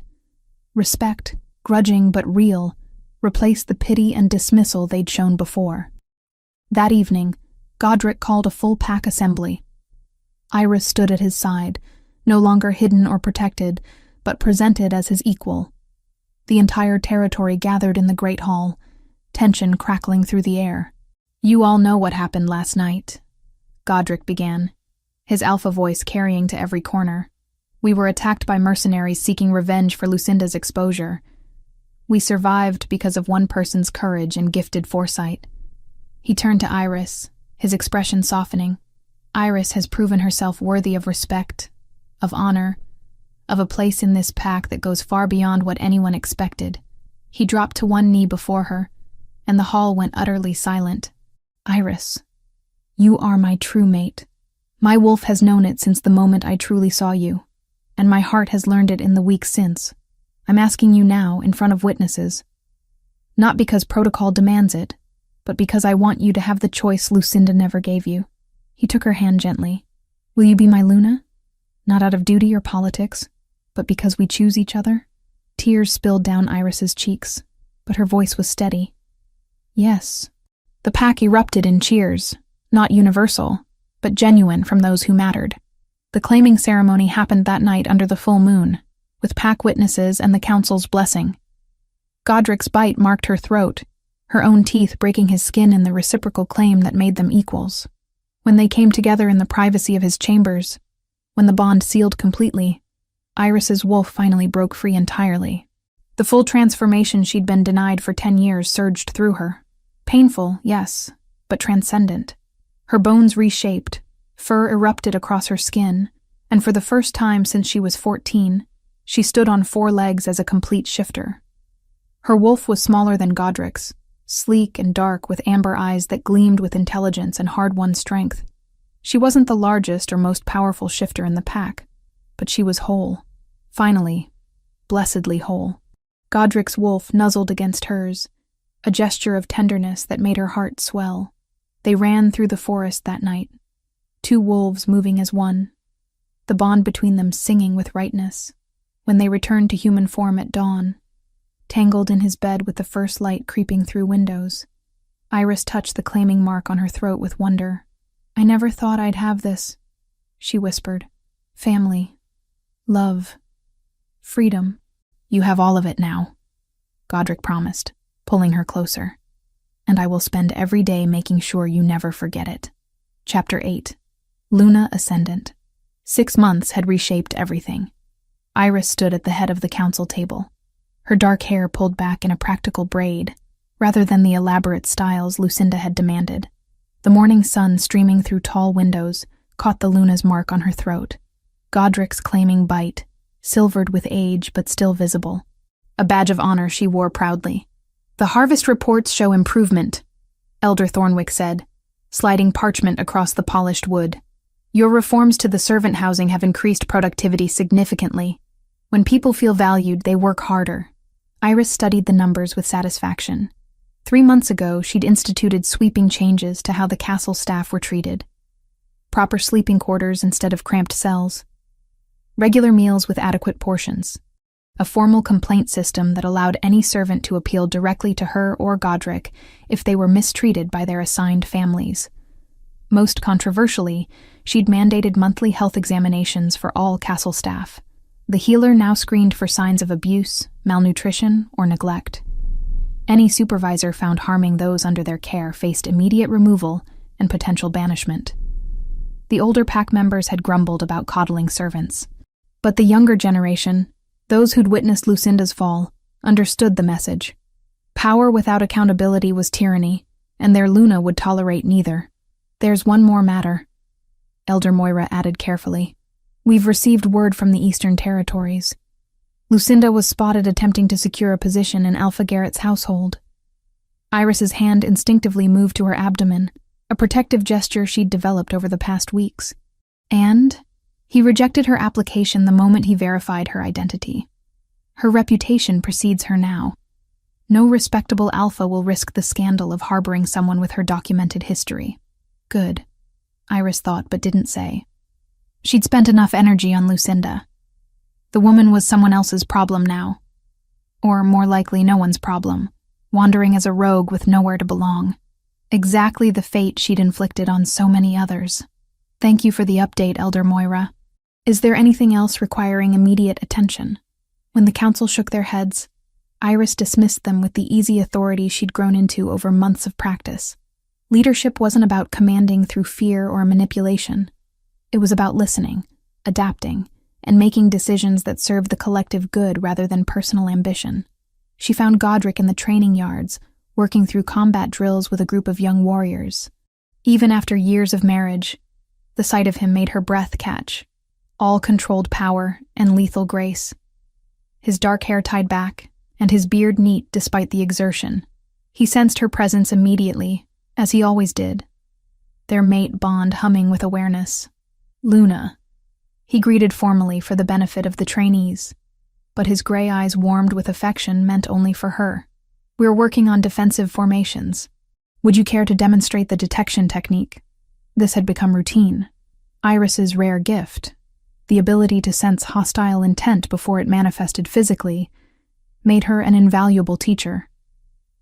Respect, grudging but real, replaced the pity and dismissal they'd shown before. That evening, Godric called a full pack assembly. Iris stood at his side, no longer hidden or protected, but presented as his equal. The entire territory gathered in the Great Hall, tension crackling through the air. "You all know what happened last night," Godric began, his alpha voice carrying to every corner. "We were attacked by mercenaries seeking revenge for Lucinda's exposure. We survived because of one person's courage and gifted foresight." He turned to Iris, his expression softening. "Iris has proven herself worthy of respect, of honor, of a place in this pack that goes far beyond what anyone expected." He dropped to one knee before her, and the hall went utterly silent. "Iris, you are my true mate. My wolf has known it since the moment I truly saw you, and my heart has learned it in the weeks since. I'm asking you now, in front of witnesses. Not because protocol demands it, but because I want you to have the choice Lucinda never gave you." He took her hand gently. "Will you be my Luna? Not out of duty or politics, but because we choose each other?" Tears spilled down Iris's cheeks, but her voice was steady. "Yes." The pack erupted in cheers, not universal, but genuine from those who mattered. The claiming ceremony happened that night under the full moon, with pack witnesses and the council's blessing. Godric's bite marked her throat, her own teeth breaking his skin in the reciprocal claim that made them equals. When they came together in the privacy of his chambers, when the bond sealed completely, Iris's wolf finally broke free entirely. The full transformation she'd been denied for 10 years surged through her. Painful, yes, but transcendent. Her bones reshaped, fur erupted across her skin, and for the first time since she was 14, she stood on 4 legs as a complete shifter. Her wolf was smaller than Godric's, sleek and dark with amber eyes that gleamed with intelligence and hard-won strength. She wasn't the largest or most powerful shifter in the pack, but she was whole. Finally, blessedly whole. Godric's wolf nuzzled against hers, a gesture of tenderness that made her heart swell. They ran through the forest that night, 2 wolves moving as one, the bond between them singing with rightness. When they returned to human form at dawn, tangled in his bed with the first light creeping through windows, Iris touched the claiming mark on her throat with wonder. "I never thought I'd have this," she whispered. "Family, love, freedom." "You have all of it now," Godric promised, pulling her closer. "And I will spend every day making sure you never forget it." Chapter 8. Luna Ascendant. 6 months had reshaped everything. Iris stood at the head of the council table, her dark hair pulled back in a practical braid, rather than the elaborate styles Lucinda had demanded. The morning sun streaming through tall windows caught the Luna's mark on her throat, Godric's claiming bite, silvered with age but still visible. A badge of honor she wore proudly. "The harvest reports show improvement," Elder Thornwick said, sliding parchment across the polished wood. "Your reforms to the servant housing have increased productivity significantly. When people feel valued, they work harder. Iris studied the numbers with satisfaction. 3 months ago, she'd instituted sweeping changes to how the castle staff were treated. Proper sleeping quarters instead of cramped cells. Regular meals with adequate portions. A formal complaint system that allowed any servant to appeal directly to her or Godric if they were mistreated by their assigned families. Most controversially, she'd mandated monthly health examinations for all castle staff. The healer now screened for signs of abuse, malnutrition, or neglect. Any supervisor found harming those under their care faced immediate removal and potential banishment. The older pack members had grumbled about coddling servants. But the younger generation, those who'd witnessed Lucinda's fall, understood the message. Power without accountability was tyranny, and their Luna would tolerate neither. "There's one more matter," Elder Moira added carefully. "We've received word from the Eastern Territories. Lucinda was spotted attempting to secure a position in Alpha Garrett's household." Iris's hand instinctively moved to her abdomen, a protective gesture she'd developed over the past weeks. And he rejected her application the moment he verified her identity. Her reputation precedes her now. No respectable alpha will risk the scandal of harboring someone with her documented history. Good, Iris thought but didn't say. She'd spent enough energy on Lucinda. The woman was someone else's problem now. Or more likely no one's problem, wandering as a rogue with nowhere to belong. Exactly the fate she'd inflicted on so many others. "Thank you for the update, Elder Moira. Is there anything else requiring immediate attention?" When the council shook their heads, Iris dismissed them with the easy authority she'd grown into over months of practice. Leadership wasn't about commanding through fear or manipulation. It was about listening, adapting, and making decisions that served the collective good rather than personal ambition. She found Godric in the training yards, working through combat drills with a group of young warriors. Even after years of marriage, the sight of him made her breath catch. All controlled power and lethal grace. His dark hair tied back, and his beard neat despite the exertion. He sensed her presence immediately, as he always did. Their mate bond humming with awareness. "Luna," he greeted formally for the benefit of the trainees, but his gray eyes warmed with affection meant only for her. "We're working on defensive formations. Would you care to demonstrate the detection technique?" This had become routine. Iris's rare gift, the ability to sense hostile intent before it manifested physically, made her an invaluable teacher.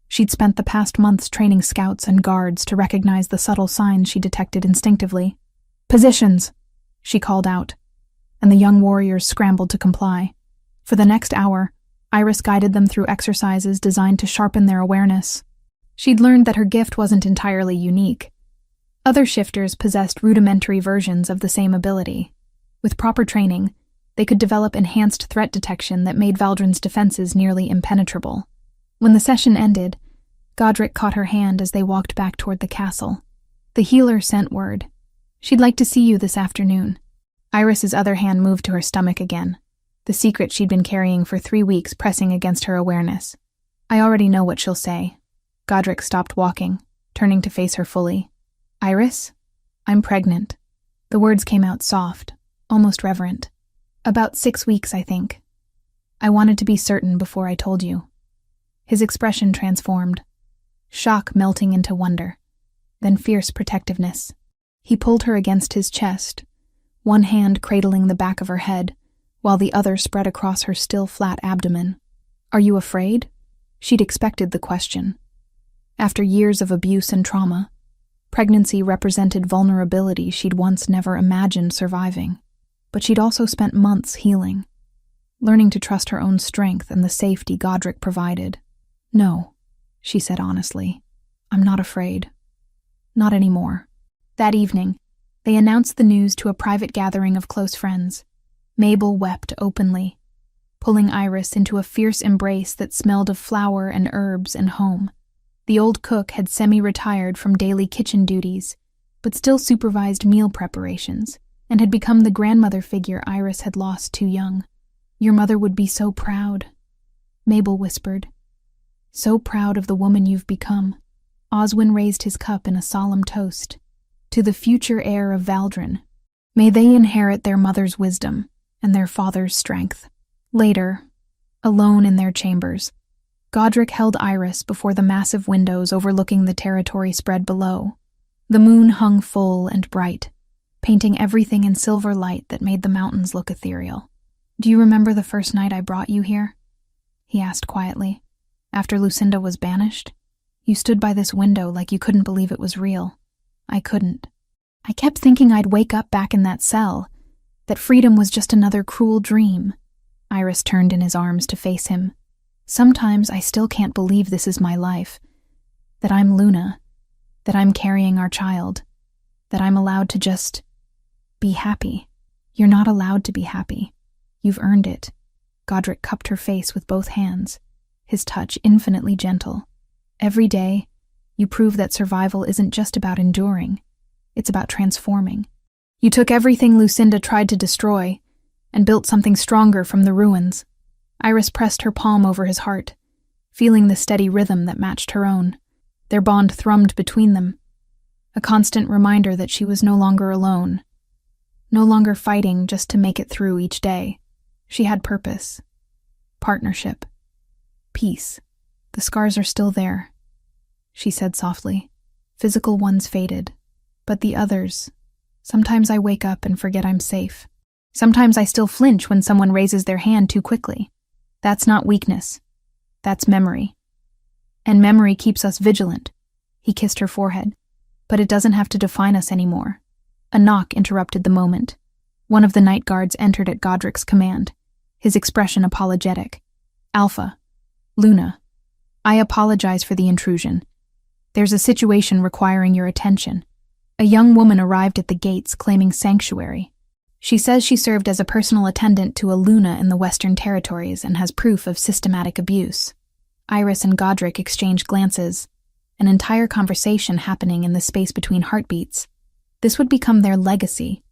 She'd spent the past months training scouts and guards to recognize the subtle signs she detected instinctively. "Positions!" she called out, and the young warriors scrambled to comply. For the next hour, Iris guided them through exercises designed to sharpen their awareness. She'd learned that her gift wasn't entirely unique. Other shifters possessed rudimentary versions of the same ability. With proper training, they could develop enhanced threat detection that made Valdrin's defenses nearly impenetrable. When the session ended, Godric caught her hand as they walked back toward the castle. The healer sent word. "She'd like to see you this afternoon." Iris's other hand moved to her stomach again, the secret she'd been carrying for 3 weeks pressing against her awareness. "I already know what she'll say." Godric stopped walking, turning to face her fully. "Iris, I'm pregnant." The words came out soft, almost reverent. "About 6 weeks, I think. I wanted to be certain before I told you." His expression transformed, shock melting into wonder, then fierce protectiveness. He pulled her against his chest, one hand cradling the back of her head, while the other spread across her still flat abdomen. "Are you afraid?" She'd expected the question. After years of abuse and trauma, pregnancy represented vulnerability she'd once never imagined surviving. But she'd also spent months healing, learning to trust her own strength and the safety Godric provided. "No," she said honestly. "I'm not afraid. Not anymore." That evening, they announced the news to a private gathering of close friends. Mabel wept openly, pulling Iris into a fierce embrace that smelled of flower and herbs and home. The old cook had semi-retired from daily kitchen duties, but still supervised meal preparations, and had become the grandmother figure Iris had lost too young. "Your mother would be so proud," Mabel whispered. "So proud of the woman you've become." Oswin raised his cup in a solemn toast. "To the future heir of Valdrin. May they inherit their mother's wisdom and their father's strength." Later, alone in their chambers, Godric held Iris before the massive windows overlooking the territory spread below. The moon hung full and bright, painting everything in silver light that made the mountains look ethereal. "Do you remember the first night I brought you here?" he asked quietly. "After Lucinda was banished? You stood by this window like you couldn't believe it was real. I couldn't. I kept thinking I'd wake up back in that cell, that freedom was just another cruel dream." Iris turned in his arms to face him. "Sometimes I still can't believe this is my life, that I'm Luna, that I'm carrying our child, that I'm allowed to just be happy." "You're not allowed to be happy. You've earned it." Godric cupped her face with both hands, his touch infinitely gentle. "Every day, you prove that survival isn't just about enduring, it's about transforming. You took everything Lucinda tried to destroy and built something stronger from the ruins." Iris pressed her palm over his heart, feeling the steady rhythm that matched her own. Their bond thrummed between them, a constant reminder that she was no longer alone, no longer fighting just to make it through each day. She had purpose, partnership, peace. "The scars are still there," she said softly. "Physical ones faded, but the others, sometimes I wake up and forget I'm safe. Sometimes I still flinch when someone raises their hand too quickly. That's not weakness. That's memory. And memory keeps us vigilant." He kissed her forehead. "But it doesn't have to define us anymore." A knock interrupted the moment. One of the night guards entered at Godric's command, his expression apologetic. "Alpha, Luna, I apologize for the intrusion. There's a situation requiring your attention." A young woman arrived at the gates claiming sanctuary. She says she served as a personal attendant to a Luna in the Western Territories and has proof of systematic abuse. Iris and Godric exchanged glances, an entire conversation happening in the space between heartbeats. This would become their legacy,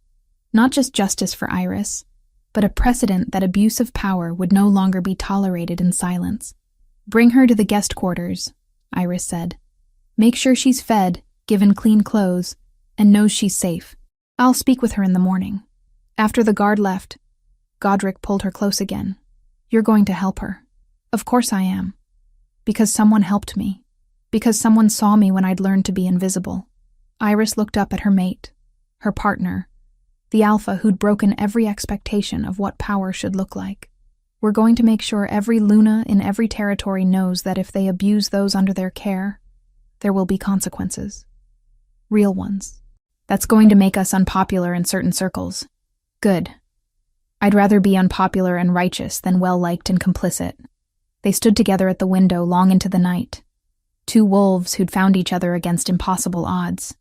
not just justice for Iris, but a precedent that abuse of power would no longer be tolerated in silence. "Bring her to the guest quarters," Iris said. "Make sure she's fed, given clean clothes, and knows she's safe. I'll speak with her in the morning." After the guard left, Godric pulled her close again. "You're going to help her." "Of course I am. Because someone helped me. Because someone saw me when I'd learned to be invisible." Iris looked up at her mate, her partner, the alpha who'd broken every expectation of what power should look like. "We're going to make sure every Luna in every territory knows that if they abuse those under their care, there will be consequences. Real ones. That's going to make us unpopular in certain circles. Good. I'd rather be unpopular and righteous than well-liked and complicit." They stood together at the window long into the night, two wolves who'd found each other against impossible odds.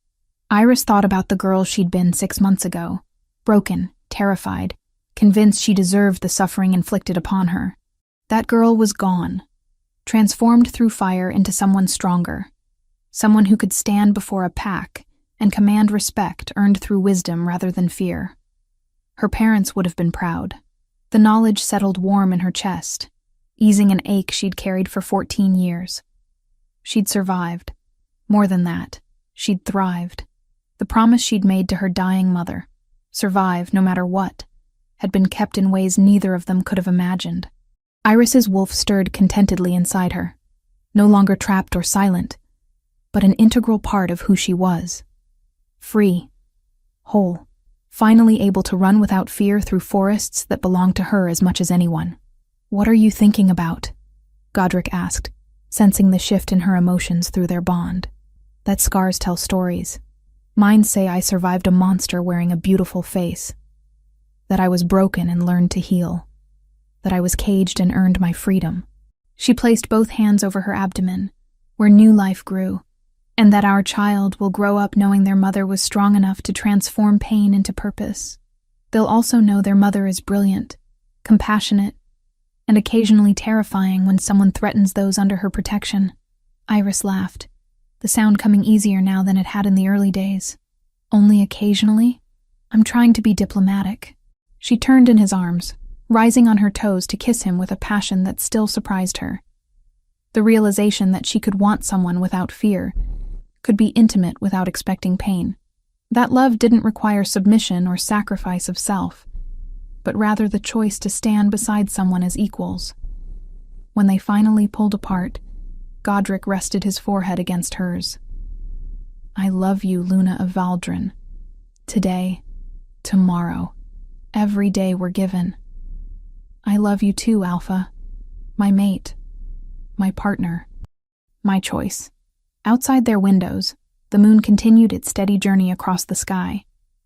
Iris thought about the girl she'd been 6 months ago, broken, terrified, convinced she deserved the suffering inflicted upon her. That girl was gone, transformed through fire into someone stronger, someone who could stand before a pack and command respect earned through wisdom rather than fear. Her parents would have been proud. The knowledge settled warm in her chest, easing an ache she'd carried for 14 years. She'd survived. More than that, she'd thrived. The promise she'd made to her dying mother, survive no matter what, had been kept in ways neither of them could have imagined. Iris's wolf stirred contentedly inside her, no longer trapped or silent, but an integral part of who she was. Free, whole, finally able to run without fear through forests that belonged to her as much as anyone. "What are you thinking about?" Godric asked, sensing the shift in her emotions through their bond. "That scars tell stories. Mine say I survived a monster wearing a beautiful face. That I was broken and learned to heal. That I was caged and earned my freedom." She placed both hands over her abdomen, where new life grew, and that our child will grow up knowing their mother was strong enough to transform pain into purpose. They'll also know their mother is brilliant, compassionate, and occasionally terrifying when someone threatens those under her protection. Iris laughed, the sound coming easier now than it had in the early days. "Only occasionally? I'm trying to be diplomatic." She turned in his arms, rising on her toes to kiss him with a passion that still surprised her. The realization that she could want someone without fear, could be intimate without expecting pain. That love didn't require submission or sacrifice of self, but rather the choice to stand beside someone as equals. When they finally pulled apart, Godric rested his forehead against hers. I love you, Luna of Valdrin. Today, tomorrow, every day we're given. I love you too, Alpha. My mate. My partner. My choice. Outside their windows, the moon continued its steady journey across the sky,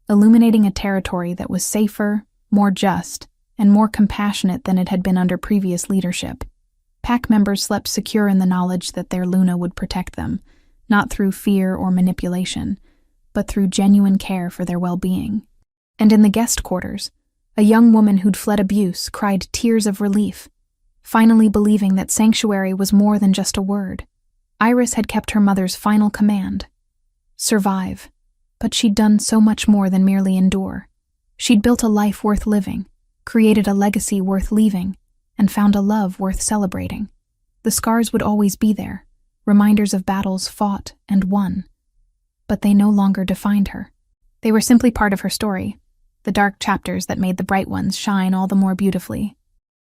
illuminating a territory that was safer, more just, and more compassionate than it had been under previous leadership. Pack members slept secure in the knowledge that their Luna would protect them, not through fear or manipulation, but through genuine care for their well-being. And in the guest quarters, a young woman who'd fled abuse cried tears of relief, finally believing that sanctuary was more than just a word. Iris had kept her mother's final command: survive. But she'd done so much more than merely endure. She'd built a life worth living, created a legacy worth leaving, and found a love worth celebrating. The scars would always be there, reminders of battles fought and won. But they no longer defined her. They were simply part of her story, the dark chapters that made the bright ones shine all the more beautifully.